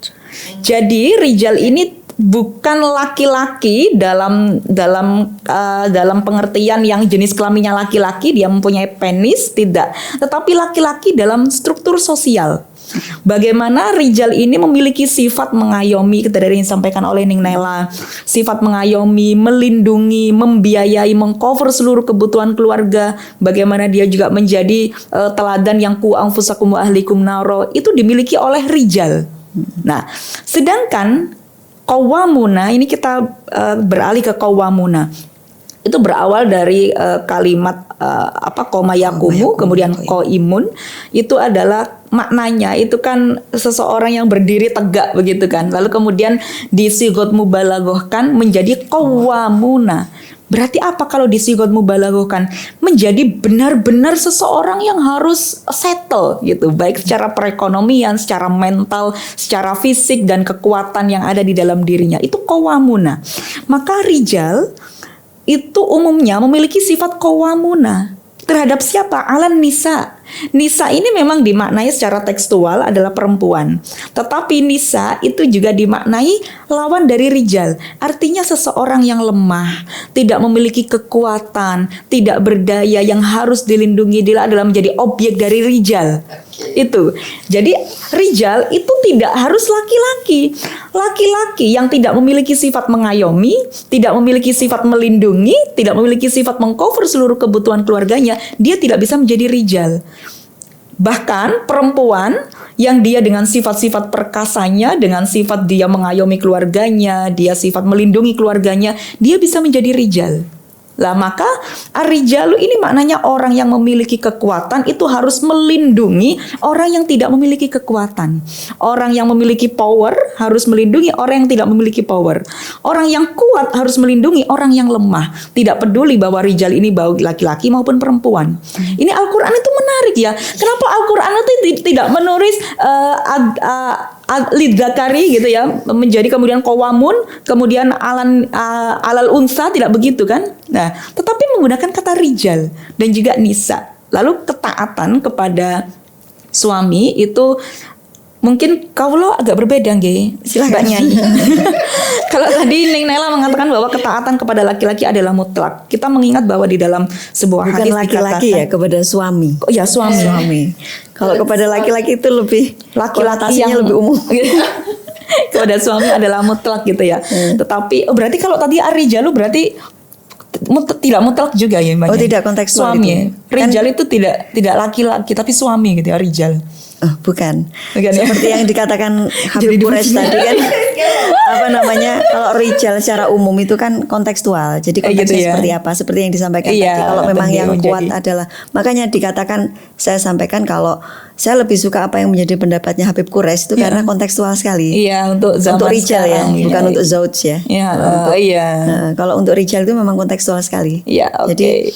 Jadi rijal ini bukan laki-laki dalam pengertian yang jenis kelaminnya laki-laki, dia mempunyai penis, tidak, tetapi laki-laki dalam struktur sosial. Bagaimana rijal ini memiliki sifat mengayomi, kita dari yang disampaikan oleh Ning Nela, sifat mengayomi, melindungi, membiayai, mengcover seluruh kebutuhan keluarga. Bagaimana dia juga menjadi teladan yang ku anfusakum wa ahlikum naro, itu dimiliki oleh rijal. Nah, sedangkan qawwamuna, ini kita beralih ke qawwamuna. Itu berawal dari kalimat qoma yakumu, kemudian qaimun. Itu adalah maknanya itu kan seseorang yang berdiri tegak begitu kan. Lalu kemudian disigot mubalaghahkan menjadi qawwamuna. Berarti apa kalau disigot mubalaghahkan? Menjadi benar-benar seseorang yang harus settle gitu, baik secara perekonomian, secara mental, secara fisik dan kekuatan yang ada di dalam dirinya. Itu qawwamuna. Maka rijal itu umumnya memiliki sifat qawwamuna. Terhadap siapa? Alan nisa. Nisa ini memang dimaknai secara tekstual adalah perempuan. Tetapi nisa itu juga dimaknai lawan dari rijal. Artinya seseorang yang lemah, tidak memiliki kekuatan, tidak berdaya, yang harus dilindungi, dia adalah menjadi objek dari rijal. Itu. Jadi rijal itu tidak harus laki-laki. Laki-laki yang tidak memiliki sifat mengayomi, tidak memiliki sifat melindungi, tidak memiliki sifat mengcover seluruh kebutuhan keluarganya, dia tidak bisa menjadi rijal. Bahkan perempuan yang dia dengan sifat-sifat perkasanya, dengan sifat dia mengayomi keluarganya, dia sifat melindungi keluarganya, dia bisa menjadi rijal. Lah maka ar-rijalu ini maknanya orang yang memiliki kekuatan itu harus melindungi orang yang tidak memiliki kekuatan. Orang yang memiliki power harus melindungi orang yang tidak memiliki power. Orang yang kuat harus melindungi orang yang lemah. Tidak peduli bahwa rijal ini baik laki-laki maupun perempuan. Ini Al-Quran itu menarik ya. Kenapa Al-Quran itu tidak menulis lidzakari gitu ya, menjadi kemudian qawamun, kemudian alal unsa, tidak begitu kan? Nah, tetapi menggunakan kata rijal dan juga nisa. Lalu ketaatan kepada suami itu mungkin kaulo agak berbeda nggih. Silakan Nyai. Kalau tadi Neng Naila mengatakan bahwa ketaatan kepada laki-laki adalah mutlak. Kita mengingat bahwa di dalam sebuah Bukan hadis laki-laki ya, kepada suami. Oh ya, suami. Kalau kepada laki-laki itu lebih Laki-laki yang lebih umum. kepada suami adalah mutlak gitu ya. Tetapi berarti kalau tadi ar-rijalu berarti tidak mutlak juga ya Mbak. Oh, tidak kontekstual suami. itu. Rijal itu tidak laki-laki tapi suami gitu ya, rijal. Oh, bukan. Bukan ya? Seperti yang dikatakan Habib Quraisy tadi kan, apa namanya? Kalau rijal secara umum itu kan kontekstual. Jadi konteksnya gitu ya. seperti apa? Seperti yang disampaikan Iya, tadi. Kalau memang tentu yang kuat menjadi. adalah, makanya dikatakan saya sampaikan kalau saya lebih suka apa yang menjadi pendapatnya Habib Quraisy itu karena kontekstual sekali. Iya, untuk zaman Untuk rijal ya, sekarang, bukan ya. untuk zauj ya. Iya, iya. Nah, kalau untuk rijal itu memang kontekstual sekali. Iya, oke. Jadi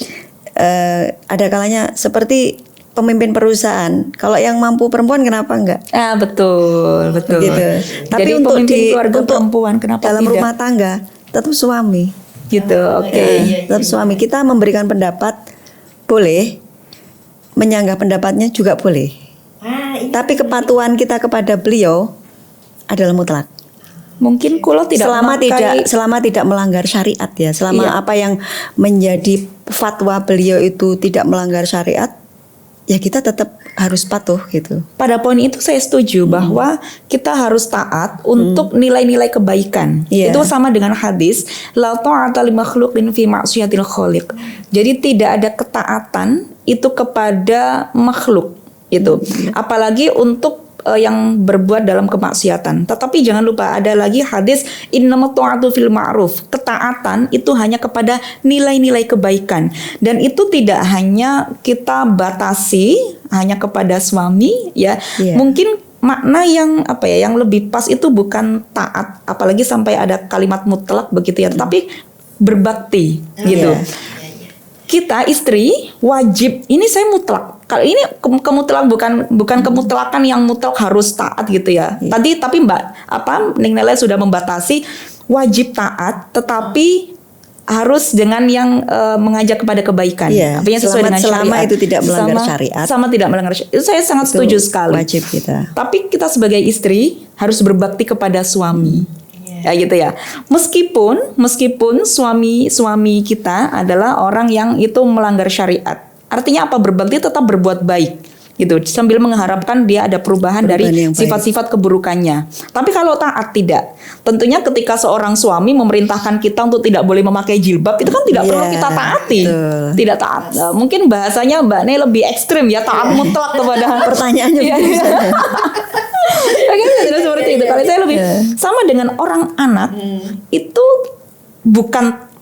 ada kalanya seperti pemimpin perusahaan. Kalau yang mampu perempuan kenapa enggak? Betul. Gitu. Tapi Jadi untuk pemimpin di keluarga untuk perempuan kenapa dalam tidak? rumah tangga tetap suami. Gitu, oke. Tetap suami. Kita memberikan pendapat boleh, menyanggah pendapatnya juga boleh. Tapi kepatuhan kita kepada beliau adalah mutlak. Mungkin kulo tidak selama tidak melanggar syariat ya. Selama Iya. apa yang menjadi fatwa beliau itu tidak melanggar syariat, ya kita tetap harus patuh gitu. Pada poin itu saya setuju bahwa kita harus taat untuk nilai-nilai kebaikan. Iya. Itu sama dengan hadis la ta'ata li makhluqin fi ma'siyatil khaliq. Jadi tidak ada ketaatan itu kepada makhluk itu. Apalagi untuk yang berbuat dalam kemaksiatan. Tetapi jangan lupa ada lagi hadis innamat ta'atu fil ma'ruf. Ketaatan itu hanya kepada nilai-nilai kebaikan dan itu tidak hanya kita batasi hanya kepada suami ya. Iya. Mungkin makna yang yang lebih pas itu bukan taat, apalagi sampai ada kalimat mutlak begitu ya, tetapi berbakti gitu. Iya. Kita istri wajib, ini saya mutlak. Kalau ini kemutlak bukan kemutlakan yang mutlak harus taat gitu ya. Tapi Neng Nela sudah membatasi wajib taat, tetapi harus dengan yang mengajak kepada kebaikan. Iya. Apa yang sesuai dengan syariat. Selama itu tidak melanggar syariat. Sama tidak melanggar syariat. Itu saya sangat setuju sekali. Wajib kita. Tapi kita sebagai istri harus berbakti kepada suami. Ya gitu ya. Meskipun suami kita adalah orang yang itu melanggar syariat. Artinya apa? Berbakti tetap berbuat baik gitu, sambil mengharapkan dia ada perubahan dari yang baik. sifat-sifat keburukannya. Tapi kalau taat tidak. Tentunya ketika seorang suami memerintahkan kita untuk tidak boleh memakai jilbab, itu kan tidak perlu kita taati. betul. Tidak taat. Mungkin bahasanya Mbak Ne lebih ekstrim ya, taat mutlak kepada Pertanyaannya Iya, begitu. iya. Ya kan tidak seperti itu. Kalau saya lebih sama dengan orang anak itu bukan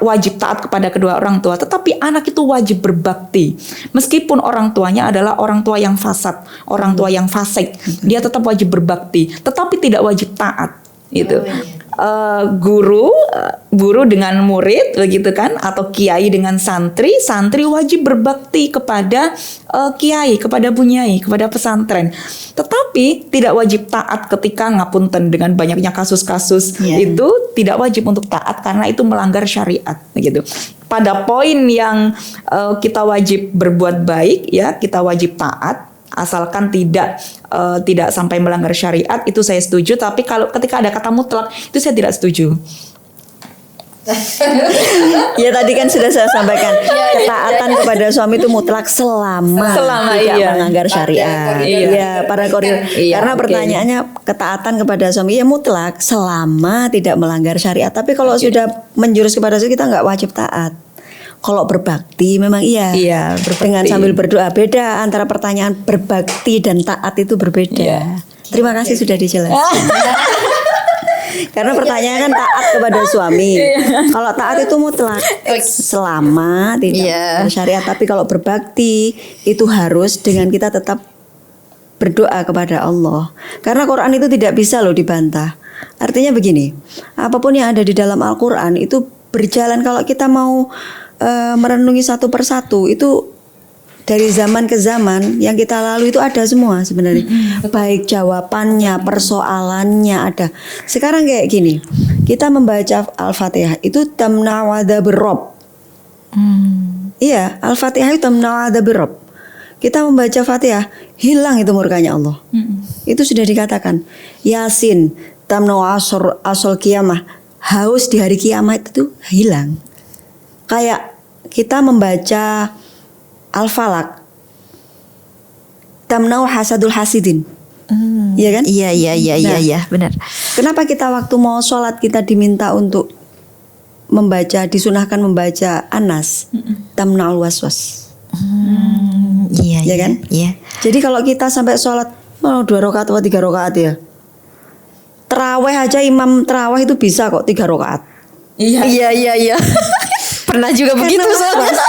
wajib taat kepada kedua orang tua, tetapi anak itu wajib berbakti. Meskipun orang tuanya adalah orang tua yang fasad, orang tua yang fasik, dia tetap wajib berbakti, tetapi tidak wajib taat. Gitu. Guru dengan murid begitu kan, atau kiai dengan santri wajib berbakti kepada kiai, kepada bunyai, kepada pesantren. Tetapi tidak wajib taat ketika ngapunten dengan banyaknya kasus-kasus itu tidak wajib untuk taat karena itu melanggar syariat begitu. Pada poin yang kita wajib berbuat baik ya, kita wajib taat. Asalkan tidak sampai melanggar syariat, itu saya setuju. Tapi kalau ketika ada kata mutlak, itu saya tidak setuju. Ya tadi kan sudah saya sampaikan, ketaatan kepada suami itu mutlak selama tidak melanggar syariat. Iya, para koridor. Karena pertanyaannya ketaatan kepada suami ya mutlak selama tidak melanggar syariat. Tapi kalau sudah menjurus kepada itu kita nggak wajib taat. Kalau berbakti memang iya berbakti. dengan sambil berdoa. Beda antara pertanyaan berbakti dan taat itu berbeda. Terima kasih sudah dijelaskan. Karena pertanyaannya kan taat kepada suami. Kalau taat itu mutlak selama tidak Iya. syariat. Tapi kalau berbakti itu harus dengan kita tetap berdoa kepada Allah. Karena Quran itu tidak bisa loh dibantah. Artinya begini, apapun yang ada di dalam Al-Quran itu berjalan kalau kita mau merenungi satu persatu itu dari zaman ke zaman yang kita lalui itu ada semua sebenarnya. Baik jawabannya, persoalannya ada. Sekarang kayak gini, kita membaca Al-Fatihah itu tamna wa dzabirrob. Iya, Al-Fatihah itu tamna wa dzabirrob. Kita membaca Fatihah, hilang itu murkanya Allah. Itu sudah dikatakan. Yasin, tamna wa asol kiamah, haus di hari kiamat itu hilang. Kayak kita membaca Al-Falak, tamnau hasadul hasidin. Iya kan? Iya, benar. Kenapa kita waktu mau sholat kita diminta untuk membaca, disunahkan membaca Anas, tamnaul waswas. Iya, Ya kan? Iya. Jadi kalau kita sampai sholat 2 rakaat atau 3 rakaat ya, terawih aja imam terawih itu bisa kok 3 rakaat. Iya. Pernah juga begitu, was-was.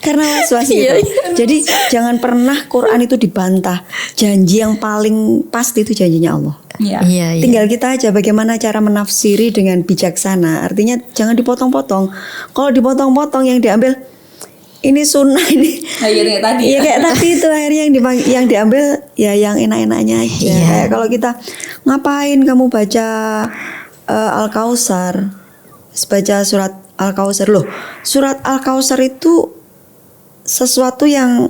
Karena was-was itu. Iya. Jadi jangan pernah Quran itu dibantah. Janji yang paling pasti itu janjinya Allah. Iya. Tinggal kita aja bagaimana cara menafsiri dengan bijaksana. Artinya jangan dipotong-potong. Kalau dipotong-potong yang diambil ini sunnah ini. Kayak tadi. Iya kayak tadi itu akhirnya yang diambil ya yang enak-enaknya aja. Iya. Kayak kalau kita ngapain kamu baca Al-Kautsar, baca surat Al-Kautsar loh. Surat Al-Kautsar itu sesuatu yang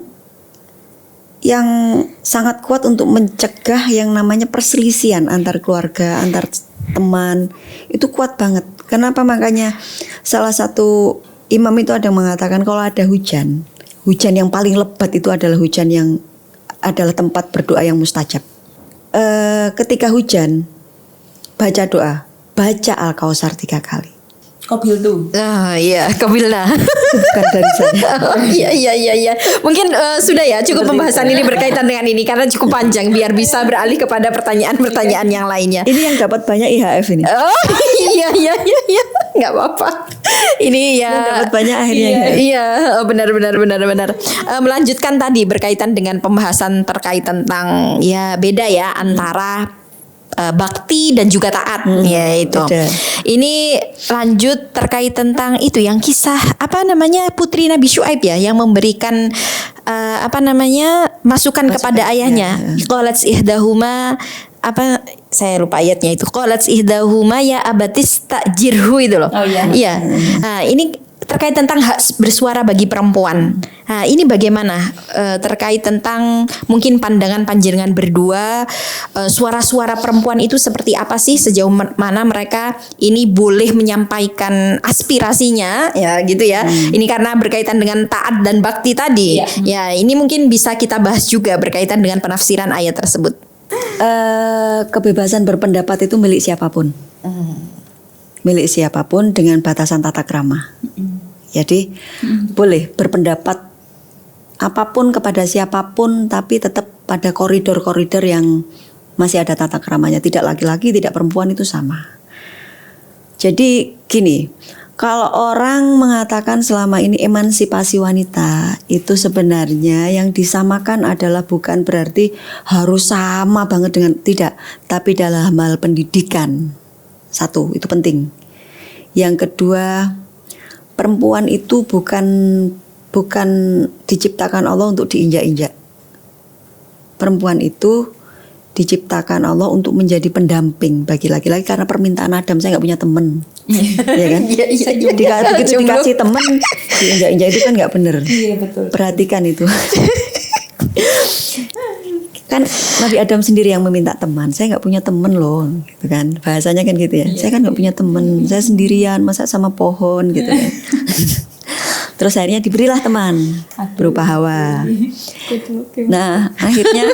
sangat kuat untuk mencegah yang namanya perselisihan antar keluarga, antar teman. Itu kuat banget. Kenapa? Makanya salah satu imam itu ada mengatakan kalau ada hujan yang paling lebat itu adalah hujan yang adalah tempat berdoa yang mustajab. Ketika hujan, baca doa, baca Al-Kautsar 3 kali. Kobil tuh. Iya, kebilna. Bukan dari saya. Iya. Mungkin sudah ya cukup pembahasan ini berkaitan dengan ini karena cukup panjang biar bisa beralih kepada pertanyaan-pertanyaan yang lainnya. Ini yang dapat banyak IHF ini. Oh iya, nggak apa-apa. Ini ya. Yang dapat banyak akhirnya. Iya, benar. Melanjutkan tadi berkaitan dengan pembahasan terkait tentang ya beda ya antara bakti dan juga taat ya itu. beda. Ini lanjut terkait tentang itu yang kisah apa namanya putri Nabi Syuaib ya yang memberikan masukan kepada ayahnya. Qalat ihdahuma saya lupa ayatnya itu. Qalat ihdahuma ya abatis ta'jirhu itu loh. Oh iya. Iya. Nah, ini terkait tentang hak bersuara bagi perempuan. Nah, ini bagaimana terkait tentang mungkin pandangan panjenengan berdua suara-suara perempuan itu seperti apa sih sejauh mana mereka ini boleh menyampaikan aspirasinya ya gitu ya. Ini karena berkaitan dengan taat dan bakti tadi. Ya, ini mungkin bisa kita bahas juga berkaitan dengan penafsiran ayat tersebut. Kebebasan berpendapat itu milik siapapun. Milik siapapun dengan batasan tata krama. Jadi boleh berpendapat apapun kepada siapapun tapi tetap pada koridor-koridor yang masih ada tata kramanya. Tidak laki-laki, tidak perempuan itu sama. Jadi gini, kalau orang mengatakan selama ini emansipasi wanita itu sebenarnya yang disamakan adalah bukan berarti harus sama banget dengan tidak, tapi dalam hal pendidikan. Satu, itu penting. Yang kedua, perempuan itu bukan diciptakan Allah untuk diinjak-injak. Perempuan itu diciptakan Allah untuk menjadi pendamping bagi laki-laki karena permintaan Adam. Saya nggak punya teman, ya kan? Jadi begitu dikasih teman diinjak-injak itu kan nggak bener. Iya betul. Perhatikan itu. Kan Nabi Adam sendiri yang meminta teman. Saya nggak punya teman loh, gitu kan? Bahasanya kan gitu ya. Saya kan nggak punya teman. Saya sendirian, masa sama pohon, gitu kan? Terus akhirnya diberilah teman berupa Hawa. Nah akhirnya,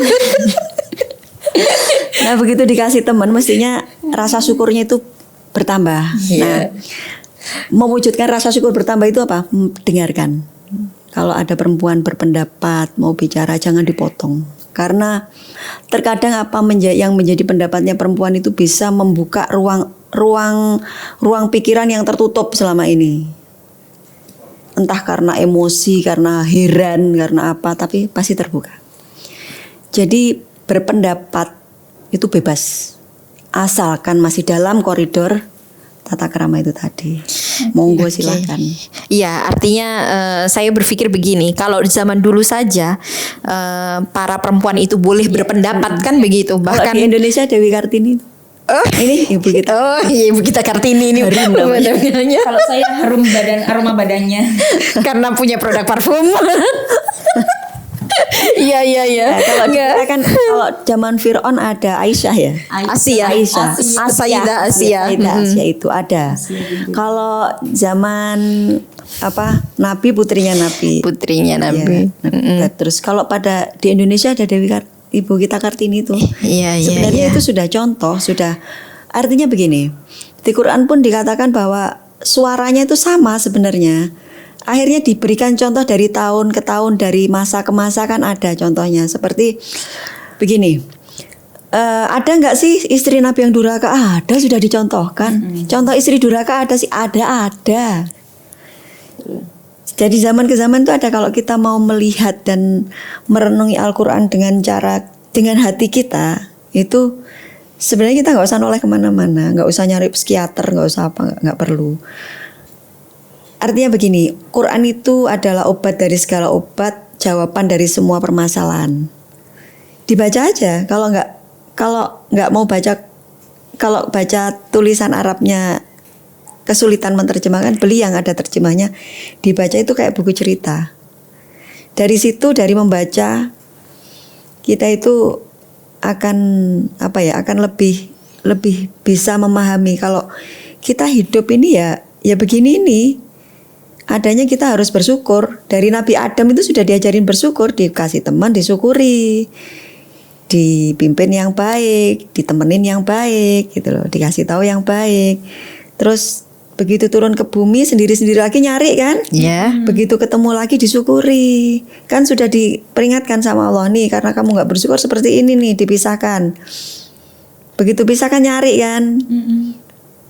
nah begitu dikasih teman, mestinya rasa syukurnya itu bertambah. Nah, mewujudkan rasa syukur bertambah itu apa? Dengarkan. Kalau ada perempuan berpendapat mau bicara jangan dipotong. Karena terkadang yang menjadi pendapatnya perempuan itu bisa membuka ruang pikiran yang tertutup selama ini. Entah karena emosi, karena heran, karena apa, tapi pasti terbuka. Jadi berpendapat itu bebas, asalkan masih dalam koridor tata krama itu tadi. Monggo silakan. Iya, artinya saya berpikir begini, kalau di zaman dulu saja para perempuan itu boleh berpendapat kan begitu. Kalau Bahkan di Indonesia Dewi Kartini. Ini ibu kita. Oh, iya, Ibu kita Kartini ini namanya. Kalau saya aroma badannya. Karena punya produk parfum. Iya. Nah, kalau kita kan kalau zaman Fir'aun ada Aisyah ya. Sayyidah Asia. Asia itu ada. Kalau zaman Nabi putrinya Nabi. Ya. Terus kalau pada di Indonesia ada Ibu kita Kartini itu. Sebenarnya itu sudah contoh, sudah artinya begini. Di Quran pun dikatakan bahwa suaranya itu sama sebenarnya. Akhirnya diberikan contoh dari tahun ke tahun, dari masa ke masa kan ada contohnya. Seperti begini. Ada nggak sih istri Nabi yang durhaka? Ada, sudah dicontohkan. Contoh istri durhaka ada sih, ada. Jadi zaman ke zaman itu ada, kalau kita mau melihat dan merenungi Al-Quran dengan hati kita, itu sebenarnya kita nggak usah noleh kemana-mana, nggak usah nyari psikiater, nggak usah nggak perlu. Artinya begini, Quran itu adalah obat dari segala obat, jawaban dari semua permasalahan. Dibaca aja, kalau nggak mau baca, kalau baca tulisan Arabnya kesulitan menerjemahkan, beli yang ada terjemahnya, dibaca itu kayak buku cerita. Dari situ, dari membaca, kita itu akan lebih bisa memahami kalau kita hidup ini ya begini ini. Adanya kita harus bersyukur. Dari Nabi Adam itu sudah diajarin bersyukur, dikasih teman disyukuri, dipimpin yang baik, ditemenin yang baik gitu loh, dikasih tahu yang baik. Terus begitu turun ke bumi sendiri-sendiri lagi nyari kan? Begitu ketemu lagi disyukuri. Kan sudah diperingatkan sama Allah nih, karena kamu nggak bersyukur seperti ini nih, dipisahkan. Begitu pisahkan nyari kan?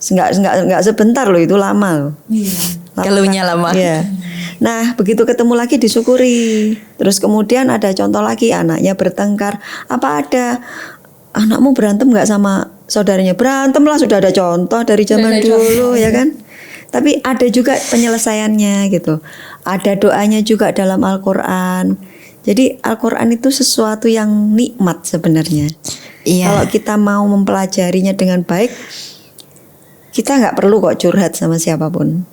Nggak sebentar loh, itu lama loh. Keluhnya lama. Iya. Nah, begitu ketemu lagi disyukuri. Terus kemudian ada contoh lagi, anaknya bertengkar. Apa ada anakmu berantem nggak sama saudaranya? Berantem lah, sudah ada contoh dari zaman dulu ya kan. Tapi ada juga penyelesaiannya gitu. Ada doanya juga dalam Al-Quran. Jadi Al-Quran itu sesuatu yang nikmat sebenarnya. Kalau kita mau mempelajarinya dengan baik, kita nggak perlu kok curhat sama siapapun.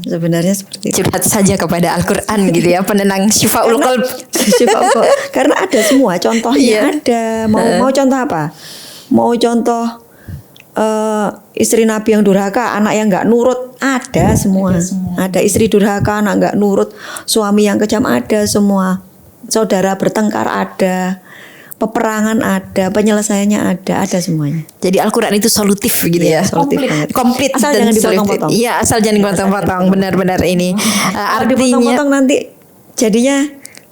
Sebenarnya seperti itu. Curhat saja kepada Al-Quran gitu ya, penenang syifaul qalb. Karena ada semua contohnya ada. Mau contoh apa? Mau contoh istri Nabi yang durhaka, anak yang nggak nurut, ada semua. Ada istri durhaka, anak nggak nurut, suami yang kejam, ada semua. Saudara bertengkar ada. Peperangan ada, penyelesaiannya ada semuanya. Jadi Al-Quran itu solutif gitu ya. Solutif banget. Komplit asal dan jangan dipotong-potong. Iya, asal jangan dipotong-potong. Benar-benar ini. Kalau dipotong-potong nanti jadinya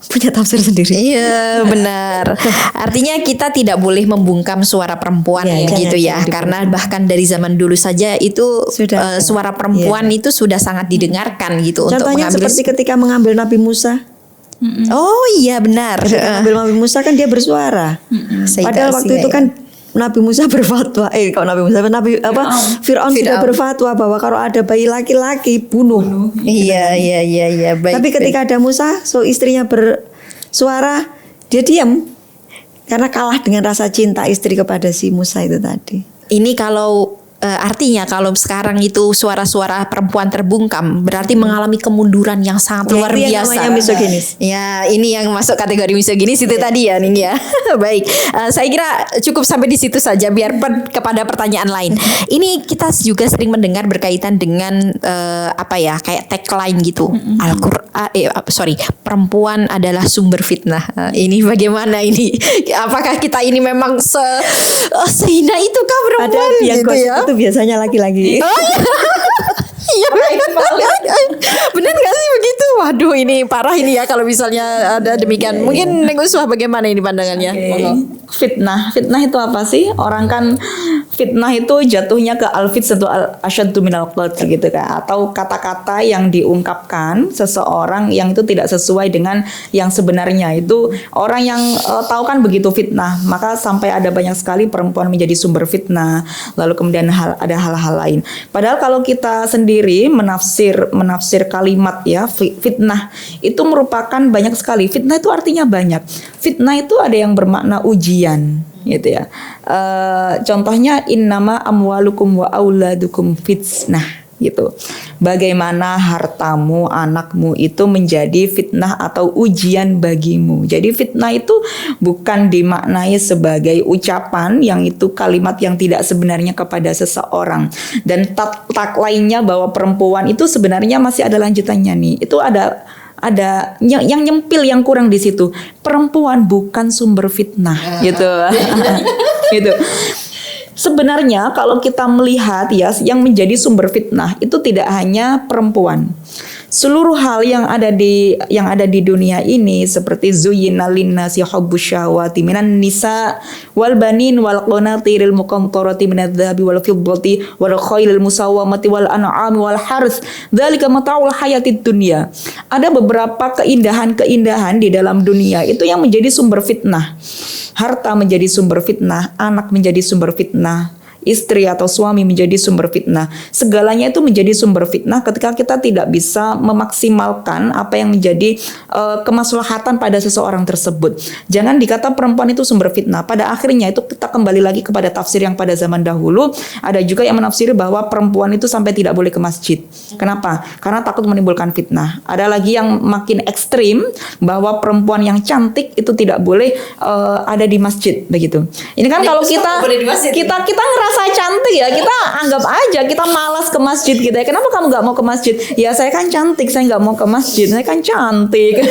punya tafsir sendiri. Iya, benar. Artinya kita tidak boleh membungkam suara perempuan gitu ya. Karena bahkan dari zaman dulu saja itu sudah suara perempuan itu sudah sangat didengarkan gitu. Contohnya untuk seperti ketika mengambil Nabi Musa. Oh iya benar. Nabi Musa kan dia bersuara. Padahal waktu itu kan Nabi Musa berfatwa. Fir'aun sudah berfatwa bahwa kalau ada bayi laki-laki bunuh. Iya. Baik, tapi ketika ada Musa, istrinya bersuara, dia diam karena kalah dengan rasa cinta istri kepada si Musa itu tadi. Ini kalau artinya kalau sekarang itu suara-suara perempuan terbungkam berarti mengalami kemunduran yang sangat luar biasa. Namanya misoginis. Ya, ini yang masuk kategori misoginis itu tadi ya, Ning ya. Baik, saya kira cukup sampai di situ saja biar kepada pertanyaan lain. Ini kita juga sering mendengar berkaitan dengan kayak tagline gitu. Perempuan adalah sumber fitnah. Ini bagaimana ini? Apakah kita ini memang sehina itu kah perempuan gitu ya? Itu biasanya laki-laki. Iya, benar nggak sih begitu? Waduh, ini parah ini ya kalau misalnya ada demikian. Mungkin Neng Uswah bagaimana ini pandangannya? Fitnah itu apa sih? Orang kan fitnah itu jatuhnya ke al-fitnatu asyaddu minal qatl gitu kan, atau kata-kata yang diungkapkan seseorang yang itu tidak sesuai dengan yang sebenarnya. Itu orang yang tahu kan begitu fitnah, maka sampai ada banyak sekali perempuan menjadi sumber fitnah. Lalu kemudian ada hal-hal lain. Padahal kalau kita sendiri menafsir kalimat ya fitnah itu merupakan banyak sekali. Fitnah itu artinya banyak. Fitnah itu ada yang bermakna ujian gitu ya. Contohnya innama amwalukum wa auladukum fitnah gitu. Bagaimana hartamu, anakmu itu menjadi fitnah atau ujian bagimu. Jadi fitnah itu bukan dimaknai sebagai ucapan yang itu kalimat yang tidak sebenarnya kepada seseorang. Dan tak lainnya bahwa perempuan itu sebenarnya masih ada lanjutannya nih. Itu ada yang nyempil, yang kurang di situ. Perempuan bukan sumber fitnah gitu. Gitu. Sebenarnya kalau kita melihat ya, yang menjadi sumber fitnah itu tidak hanya perempuan. Seluruh hal yang ada di dunia ini seperti zuyyina linnasi hubbus syahawati minan nisa wal banin wal qanatiril muqantarati minadz dzahabi wal fiddati wal khailil musawwamati wal an'ami wal harth dzalika mata'ul hayatid dunya. Ada beberapa keindahan-keindahan di dalam dunia itu yang menjadi sumber fitnah. Harta menjadi sumber fitnah, anak menjadi sumber fitnah, istri atau suami menjadi sumber fitnah. Segalanya itu menjadi sumber fitnah ketika kita tidak bisa memaksimalkan apa yang menjadi kemaslahatan pada seseorang tersebut. Jangan dikata perempuan itu sumber fitnah. Pada akhirnya itu kita kembali lagi kepada tafsir yang pada zaman dahulu. Ada juga yang menafsiri bahwa perempuan itu sampai tidak boleh ke masjid. Kenapa? Karena takut menimbulkan fitnah. Ada lagi yang makin ekstrim bahwa perempuan yang cantik itu tidak boleh ada di masjid begitu. Ini kan kalau kita ngerasa cantik ya, kita anggap aja kita malas ke masjid gitu ya. Kenapa kamu nggak mau ke masjid? Ya saya kan cantik, saya nggak mau ke masjid. Saya kan cantik.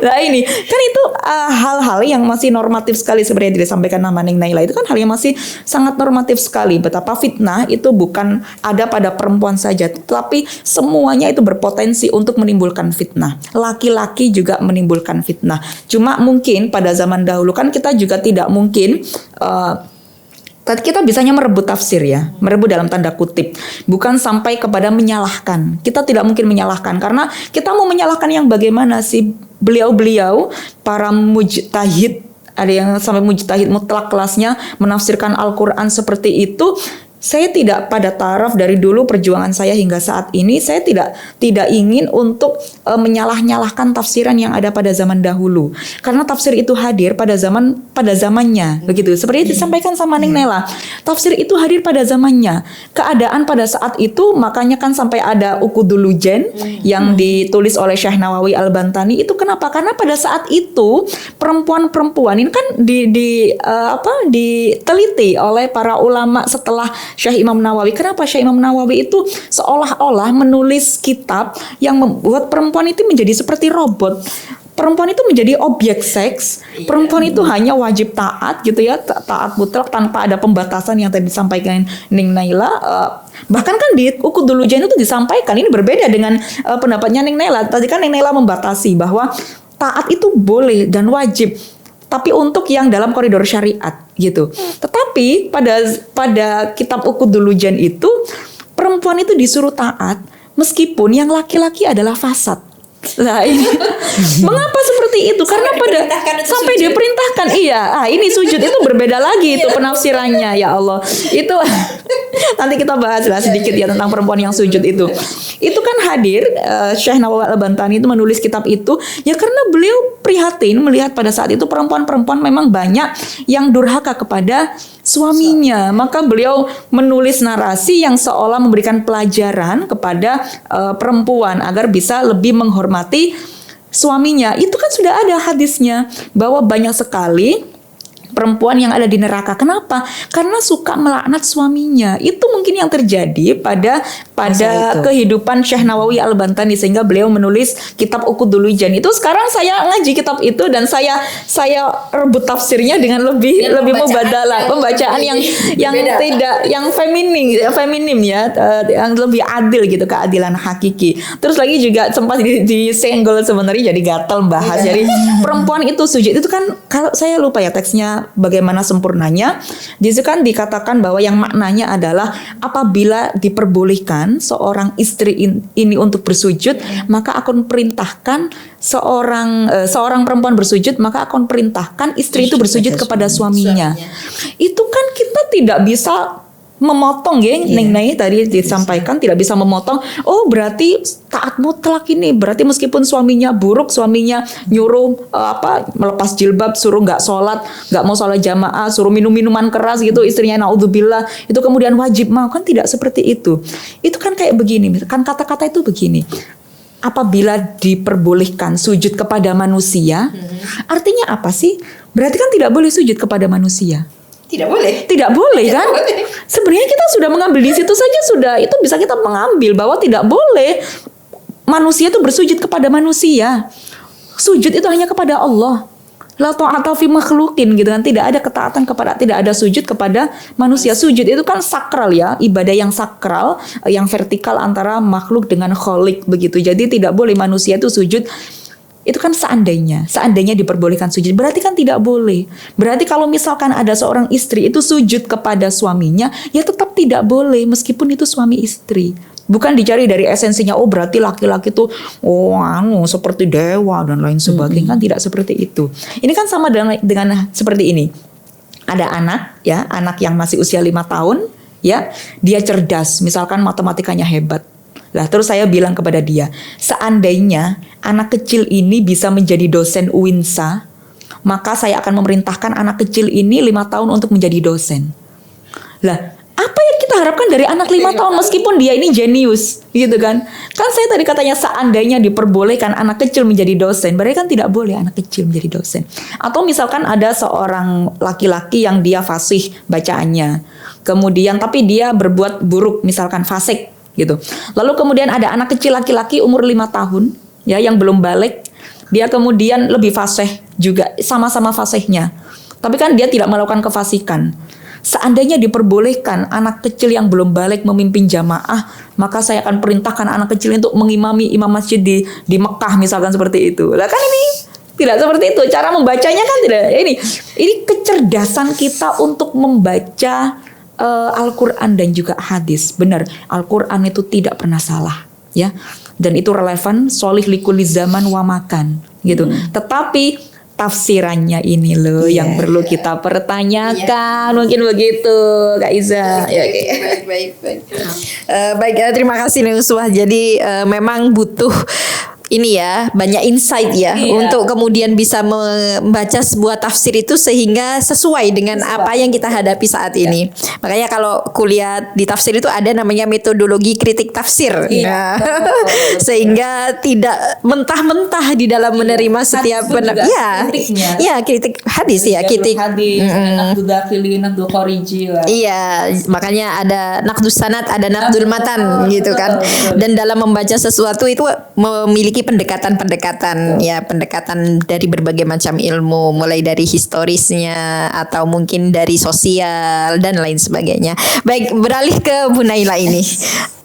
Nah ini kan itu hal-hal yang masih normatif sekali sebenarnya disampaikan nama Neng Naila. Itu kan hal yang masih sangat normatif sekali. Betapa fitnah itu bukan ada pada perempuan saja, tapi semuanya itu berpotensi untuk menimbulkan fitnah. Laki-laki juga menimbulkan fitnah. Cuma mungkin pada zaman dahulu kan kita juga tidak mungkin kita bisanya merebut tafsir ya, merebut dalam tanda kutip, bukan sampai kepada menyalahkan. Kita tidak mungkin menyalahkan karena kita mau menyalahkan yang bagaimana sih beliau-beliau para mujtahid, ada yang sampai mujtahid mutlak kelasnya menafsirkan Al-Quran seperti itu. Saya tidak pada taraf dari dulu perjuangan saya hingga saat ini, saya tidak ingin untuk menyalah-nyalahkan tafsiran yang ada pada zaman dahulu. Karena tafsir itu hadir pada zamannya, begitu. Seperti disampaikan sama Neng Nela, tafsir itu hadir pada zamannya. Keadaan pada saat itu makanya kan sampai ada Uqudul Lujen yang ditulis oleh Syekh Nawawi Al-Bantani. Itu kenapa? Karena pada saat itu perempuan-perempuan ini kan diteliti oleh para ulama setelah Syekh Imam Nawawi. Kenapa Syekh Imam Nawawi itu seolah-olah menulis kitab yang membuat perempuan itu menjadi seperti robot. Perempuan itu menjadi objek seks. Perempuan itu hanya wajib taat gitu ya, taat mutlak tanpa ada pembatasan yang tadi disampaikan Neng Naila. Bahkan kan di Uqudul Lujen itu disampaikan, ini berbeda dengan pendapatnya Neng Naila. Tadi kan Neng Naila membatasi bahwa taat itu boleh dan wajib, tapi untuk yang dalam koridor syariat gitu. Tetapi pada kitab Uqudul Lujen itu perempuan itu disuruh taat meskipun yang laki-laki adalah fasad. Nah ini mengapa seperti itu? Karena sampai diperintahkan iya. Ini sujud itu berbeda lagi itu penafsirannya, ya Allah. Itu nanti kita bahas lah sedikit ya tentang perempuan yang sujud itu. Itu kan hadir Syekh Nawawi Al-Bantani itu menulis kitab itu ya karena beliau prihatin melihat pada saat itu perempuan-perempuan memang banyak yang durhaka kepada suaminya. Maka beliau menulis narasi yang seolah memberikan pelajaran kepada perempuan agar bisa lebih menghormati suaminya. Itu kan sudah ada hadisnya bahwa banyak sekali perempuan yang ada di neraka. Kenapa? Karena suka melaknat suaminya. Itu mungkin yang terjadi pada pada kehidupan Syekh Nawawi Al-Bantani, sehingga beliau menulis kitab Uqudul Wijan. Itu sekarang saya ngaji kitab itu dan saya rebut tafsirnya dengan lebih mubadalah, pembacaan yang tidak yang feminim ya, yang lebih adil gitu, keadilan hakiki. Terus lagi juga sempat disenggol sebenarnya, jadi gatal bahas. Jadi perempuan itu sujud itu kan, kalau saya lupa ya teksnya bagaimana sempurnanya. Di situ kan dikatakan bahwa yang maknanya adalah apabila diperbolehkan seorang istri ini untuk bersujud, maka akan perintahkan seorang perempuan bersujud, maka akan perintahkan istri itu bersujud kepada suaminya. Itu kan kita tidak bisa memotong ya, Neng Nay tadi disampaikan tidak bisa memotong. Oh berarti taat mutlak ini, berarti meskipun suaminya buruk, suaminya nyuruh melepas jilbab, suruh nggak sholat, nggak mau sholat jamaah, suruh minum minuman keras gitu, istrinya naudzubillah, itu kemudian wajib mau, kan tidak seperti itu. Itu kan kayak begini, kan kata-kata itu begini. Apabila diperbolehkan sujud kepada manusia, artinya apa sih? Berarti kan tidak boleh sujud kepada manusia. Tidak boleh kan? Sebenarnya kita sudah mengambil di situ saja sudah, itu bisa kita mengambil bahwa tidak boleh manusia itu bersujud kepada manusia. Sujud itu hanya kepada Allah. La ta'ata fi makhluqin gitu kan, tidak ada ketaatan tidak ada sujud kepada manusia. Sujud itu kan sakral ya, ibadah yang sakral, yang vertikal antara makhluk dengan khalik begitu. Jadi tidak boleh manusia itu sujud. Itu kan seandainya diperbolehkan sujud, berarti kan tidak boleh. Berarti kalau misalkan ada seorang istri itu sujud kepada suaminya, ya tetap tidak boleh meskipun itu suami istri. Bukan dicari dari esensinya, oh berarti laki-laki itu seperti dewa dan lain sebagainya, kan tidak seperti itu. Ini kan sama dengan seperti ini. Ada anak ya, anak yang masih usia 5 tahun ya, dia cerdas, misalkan matematikanya hebat. Lah terus saya bilang kepada dia, seandainya anak kecil ini bisa menjadi dosen UINSA, maka saya akan memerintahkan anak kecil ini 5 tahun untuk menjadi dosen. Lah, apa yang kita harapkan dari anak 5 tahun meskipun dia ini jenius, gitu kan? Kan saya tadi katanya seandainya diperbolehkan anak kecil menjadi dosen, berarti kan tidak boleh anak kecil menjadi dosen. Atau misalkan ada seorang laki-laki yang dia fasih bacaannya, kemudian tapi dia berbuat buruk, misalkan fasik gitu. Lalu kemudian ada anak kecil laki-laki umur 5 tahun ya yang belum balik, dia kemudian lebih fasih juga, sama-sama fasihnya. Tapi kan dia tidak melakukan kefasikan. Seandainya diperbolehkan anak kecil yang belum balik memimpin jamaah, maka saya akan perintahkan anak kecil untuk mengimami imam masjid di Mekah misalkan seperti itu. Lah kan ini tidak seperti itu. Cara membacanya kan tidak. Ini kecerdasan kita untuk membaca Al-Quran dan juga hadis. Benar, Al-Quran itu tidak pernah salah ya, dan itu relevan, solih likuli zaman wa makan gitu. Tetapi tafsirannya ini loh yang perlu kita pertanyakan. Mungkin begitu Kak Iza. Baik, terima kasih Neng Uswah. Jadi memang butuh ini ya, banyak insight ya untuk kemudian bisa membaca sebuah tafsir itu sehingga sesuai dengan apa yang kita hadapi saat ini. Makanya kalau kuliah di tafsir itu ada namanya metodologi kritik tafsir. Sehingga tidak mentah-mentah di dalam menerima setiap kritik hadis ya, kritik hadis, naqdul khariji. Iya, makanya ada naqdus sanad, ada naqdul matan gitu kan. Dan dalam membaca sesuatu itu memiliki pendekatan ya, pendekatan dari berbagai macam ilmu, mulai dari historisnya atau mungkin dari sosial dan lain sebagainya. Baik, beralih ke Bu Naila ini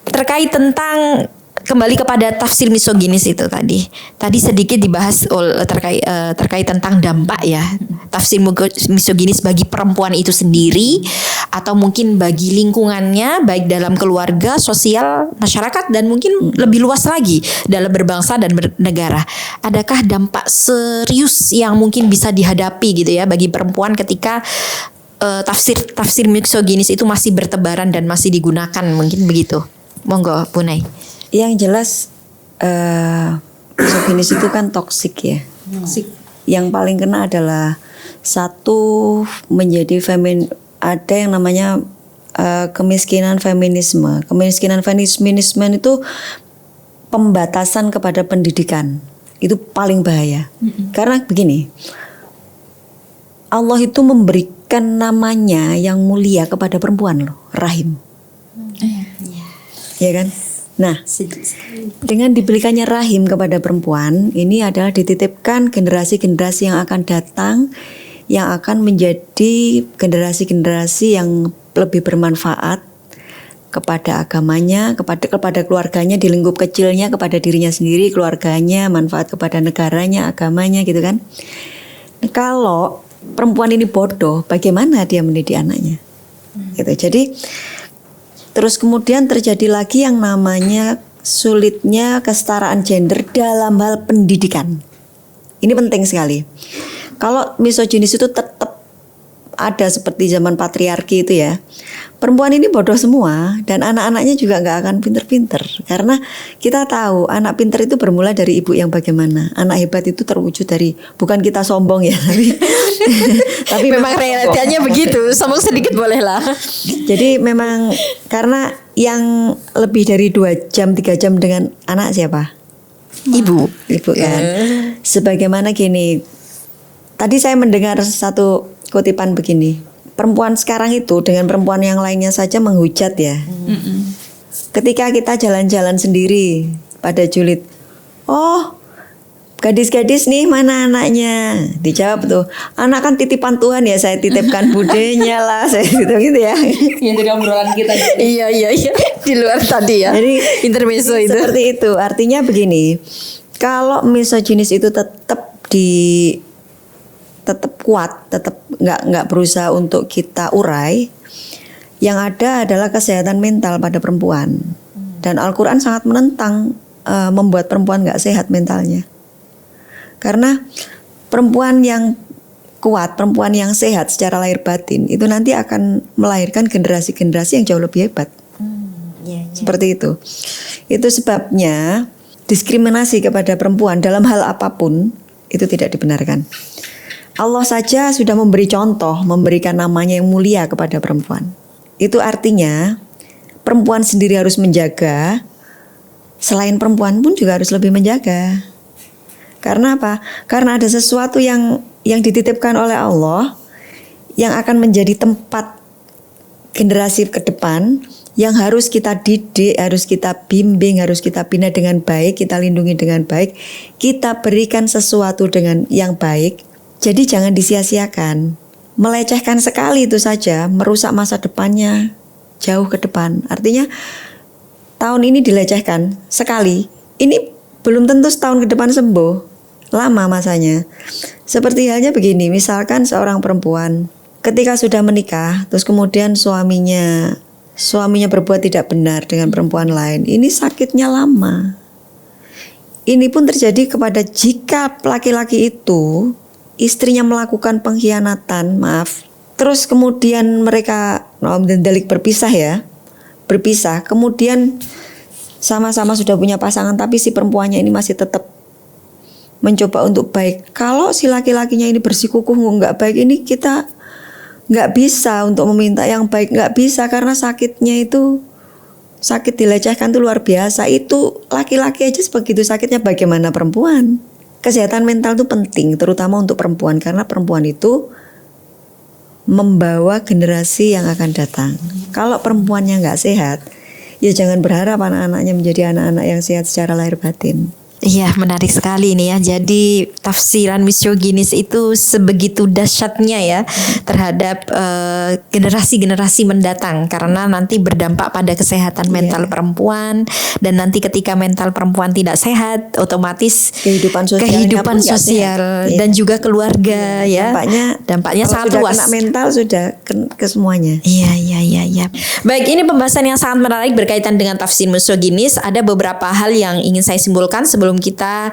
terkait tentang kembali kepada tafsir misoginis itu tadi sedikit dibahas terkait tentang dampak ya tafsir misoginis bagi perempuan itu sendiri atau mungkin bagi lingkungannya, baik dalam keluarga, sosial, masyarakat, dan mungkin lebih luas lagi dalam berbangsa dan bernegara. Adakah dampak serius yang mungkin bisa dihadapi gitu ya bagi perempuan ketika tafsir misoginis itu masih bertebaran dan masih digunakan, mungkin begitu? Monggo Bu Nay. Yang jelas misoginis itu kan toksik ya. Yang paling kena adalah satu, menjadi ada yang namanya kemiskinan feminisme. Kemiskinan feminisme itu pembatasan kepada pendidikan. Itu paling bahaya. Karena begini, Allah itu memberikan namanya yang mulia kepada perempuan loh, rahim. ya kan? Nah, dengan diberikannya rahim kepada perempuan, ini adalah dititipkan generasi-generasi yang akan datang, yang akan menjadi generasi-generasi yang lebih bermanfaat kepada agamanya, kepada keluarganya, di lingkup kecilnya, kepada dirinya sendiri, keluarganya, manfaat kepada negaranya, agamanya, gitu kan? Nah, kalau perempuan ini bodoh, bagaimana dia mendidik anaknya? Gitu. Jadi terus kemudian terjadi lagi yang namanya sulitnya kesetaraan gender dalam hal pendidikan. Ini penting sekali. Kalau misoginis itu tetap ada seperti zaman patriarki itu ya, perempuan ini bodoh semua dan anak-anaknya juga nggak akan pinter-pinter. Karena kita tahu anak pinter itu bermula dari ibu yang bagaimana. Anak hebat itu terwujud dari, bukan kita sombong ya, tapi Memang realitanya begitu. Sombong sedikit boleh lah. jadi memang karena yang lebih dari 2 jam 3 jam dengan anak siapa? Ibu kan. Sebagaimana gini, tadi saya mendengar satu kutipan begini, perempuan sekarang itu dengan perempuan yang lainnya saja menghujat ya. Ketika kita jalan-jalan sendiri pada julid, oh gadis-gadis nih mana anaknya? Dijawab tuh, anak kan titipan Tuhan ya, saya titipkan budenya lah, saya gitu ya. Yang jadi obrolan kita. Iya. Di luar tadi ya. Jadi intermezzo itu. seperti itu. Artinya begini, kalau misoginis itu tetap kuat, tetap nggak berusaha untuk kita urai, yang ada adalah kesehatan mental pada perempuan. Dan Al-Quran sangat menentang membuat perempuan nggak sehat mentalnya. Karena perempuan yang kuat, perempuan yang sehat secara lahir batin itu nanti akan melahirkan generasi-generasi yang jauh lebih hebat. Seperti itu. Itu sebabnya diskriminasi kepada perempuan dalam hal apapun itu tidak dibenarkan. Allah saja sudah memberi contoh, memberikan namanya yang mulia kepada perempuan. Itu artinya perempuan sendiri harus menjaga, selain perempuan pun juga harus lebih menjaga. Karena apa? Karena ada sesuatu yang dititipkan oleh Allah yang akan menjadi tempat generasi ke depan yang harus kita didik, harus kita bimbing, harus kita bina dengan baik, kita lindungi dengan baik, kita berikan sesuatu dengan yang baik. Jadi jangan disia-siakan. Melecehkan sekali itu saja merusak masa depannya jauh ke depan. Artinya tahun ini dilecehkan sekali, ini belum tentu setahun ke depan sembuh. Lama masanya. Seperti halnya begini, misalkan seorang perempuan ketika sudah menikah, terus kemudian suaminya berbuat tidak benar dengan perempuan lain, ini sakitnya lama. Ini pun terjadi kepada jika laki-laki itu istrinya melakukan pengkhianatan, terus kemudian mereka berpisah, kemudian sama-sama sudah punya pasangan, tapi si perempuannya ini masih tetap mencoba untuk baik. Kalau si laki-lakinya ini bersikukuh nggak baik, ini kita nggak bisa untuk meminta yang baik, nggak bisa karena sakitnya itu, sakit dilecehkan itu luar biasa. Itu laki-laki aja sebegitu sakitnya, bagaimana perempuan? Kesehatan mental itu penting, terutama untuk perempuan, karena perempuan itu membawa generasi yang akan datang. Kalau perempuannya nggak sehat, ya jangan berharap anak-anaknya menjadi anak-anak yang sehat secara lahir batin. Iya, menarik sekali nih ya. Jadi tafsiran misoginis itu sebegitu dahsyatnya ya terhadap generasi-generasi mendatang, karena nanti berdampak pada kesehatan mental perempuan, dan nanti ketika mental perempuan tidak sehat, otomatis kehidupan sosial dan juga keluarga ya. Dampaknya sangat luas. Kena mental sudah ke semuanya. Iya. Baik, ini pembahasan yang sangat menarik berkaitan dengan tafsir misoginis. Ada beberapa hal yang ingin saya simpulkan sebelum kita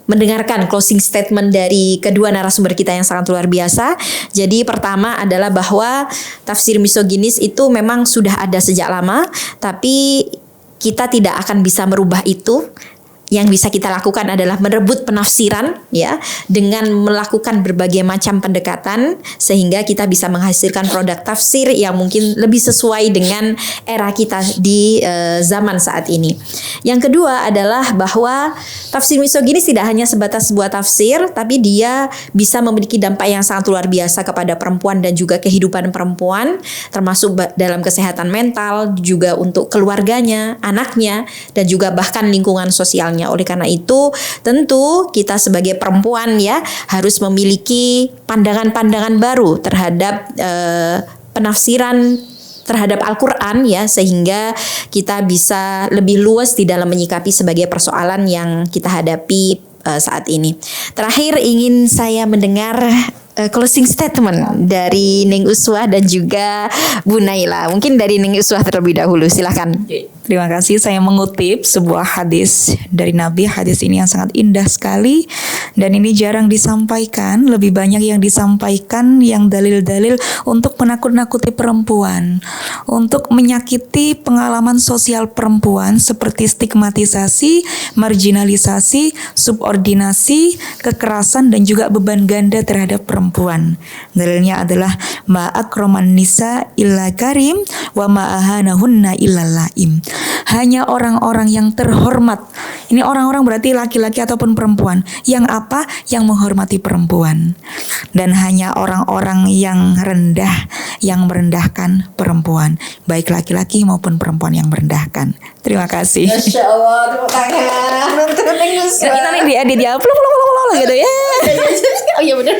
mendengarkan closing statement dari kedua narasumber kita yang sangat luar biasa. Jadi pertama adalah bahwa tafsir misoginis itu memang sudah ada sejak lama, tapi kita tidak akan bisa merubah itu yang bisa kita lakukan adalah merebut penafsiran ya dengan melakukan berbagai macam pendekatan sehingga kita bisa menghasilkan produk tafsir yang mungkin lebih sesuai dengan era kita di zaman saat ini. Yang kedua adalah bahwa tafsir misoginis tidak hanya sebatas sebuah tafsir, tapi dia bisa memiliki dampak yang sangat luar biasa kepada perempuan dan juga kehidupan perempuan, termasuk dalam kesehatan mental, juga untuk keluarganya, anaknya, dan juga bahkan lingkungan sosialnya. Oleh karena itu, tentu kita sebagai perempuan ya harus memiliki pandangan-pandangan baru terhadap penafsiran terhadap Al-Quran ya, sehingga kita bisa lebih luas di dalam menyikapi sebagai persoalan yang kita hadapi saat ini. Terakhir ingin saya mendengar closing statement dari Ning Uswah dan juga Bu Naila. Mungkin dari Ning Uswah terlebih dahulu, silakan. Terima kasih. Saya mengutip sebuah hadis dari Nabi. Hadis ini yang sangat indah sekali dan ini jarang disampaikan. Lebih banyak yang disampaikan yang dalil-dalil untuk menakut-nakuti perempuan, untuk menyakiti pengalaman sosial perempuan seperti stigmatisasi, marginalisasi, subordinasi, kekerasan dan juga beban ganda terhadap perempuan. Dalilnya adalah ma akraman nisa illa karim wa ma ahanahunna illa laim. Hanya orang-orang yang terhormat. Ini orang-orang berarti laki-laki ataupun perempuan. Yang apa? Yang menghormati perempuan. Dan hanya orang-orang yang rendah yang merendahkan perempuan, baik laki-laki maupun perempuan yang merendahkan. Terima kasih. Masya Allah, tepuk tangan untuk Ning Uswah. Ini nanti diedit ya, gitu ya. Oh iya benar.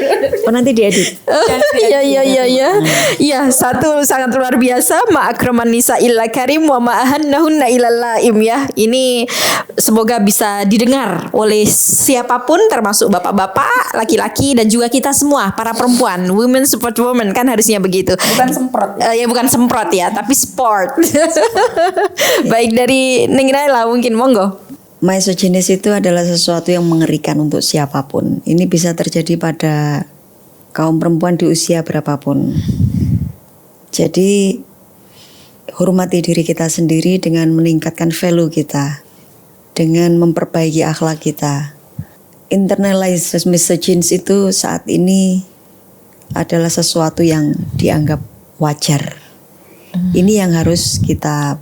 Oh nanti diedit. Iya. Iya, satu sangat luar biasa. Ma akraman nisa illa karim wa ma ahannahunna illa laim ya. Ini semoga bisa didengar oleh siapapun termasuk bapak-bapak, laki-laki dan juga kita semua para perempuan. Women support women kan harusnya begitu. Bukan semprot. Ya bukan semprot ya, tapi sport. Baik, dari Ning Naila mungkin monggo. Misoginis itu adalah sesuatu yang mengerikan untuk siapapun. Ini bisa terjadi pada kaum perempuan di usia berapapun. Jadi hormati diri kita sendiri dengan meningkatkan value kita, dengan memperbaiki akhlak kita. Internalized misogynis itu saat ini adalah sesuatu yang dianggap wajar. Ini yang harus kita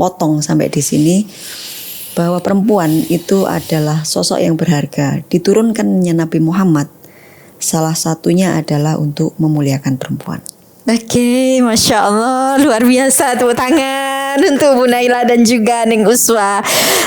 potong sampai di sini, bahwa perempuan itu adalah sosok yang berharga. Diturunkannya Nabi Muhammad salah satunya adalah untuk memuliakan perempuan. Oke, Masya Allah, luar biasa, tepuk tangan untuk Bu Naila dan juga Ning Uswah.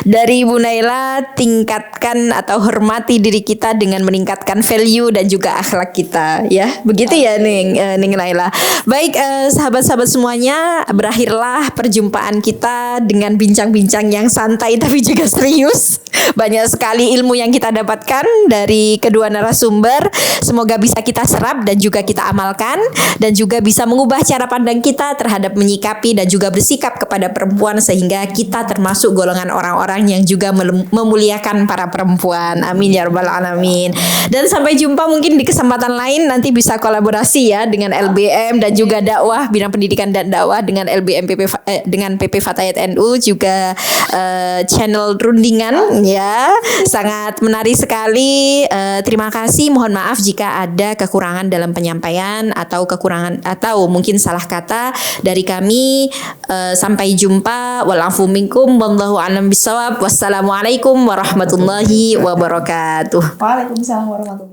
Dari Bu Naila, tingkatkan atau hormati diri kita dengan meningkatkan value dan juga akhlak kita, ya, begitu ya Ning Naila. Baik, sahabat-sahabat semuanya, berakhirlah perjumpaan kita dengan bincang-bincang yang santai tapi juga serius. Banyak sekali ilmu yang kita dapatkan dari kedua narasumber. Semoga bisa kita serap dan juga kita amalkan, dan juga bisa mengubah cara pandang kita terhadap menyikapi dan juga bersikap kepada perempuan, sehingga kita termasuk golongan orang-orang yang juga memuliakan para perempuan. Amin ya rabbal alamin. Dan sampai jumpa mungkin di kesempatan lain, nanti bisa kolaborasi ya dengan LBM dan juga dakwah, bidang pendidikan dan dakwah dengan LBM dengan PP Fatayat NU, juga channel rundingan ya. Sangat menarik sekali. Terima kasih. Mohon maaf jika ada kekurangan dalam penyampaian atau atau mungkin salah kata dari kami. Sampai jumpa. Walafu minkum wallahu a'lam bishawab. Wassalamualaikum warahmatullahi wabarakatuh. Waalaikumsalam warahmatullahi wabarakatuh.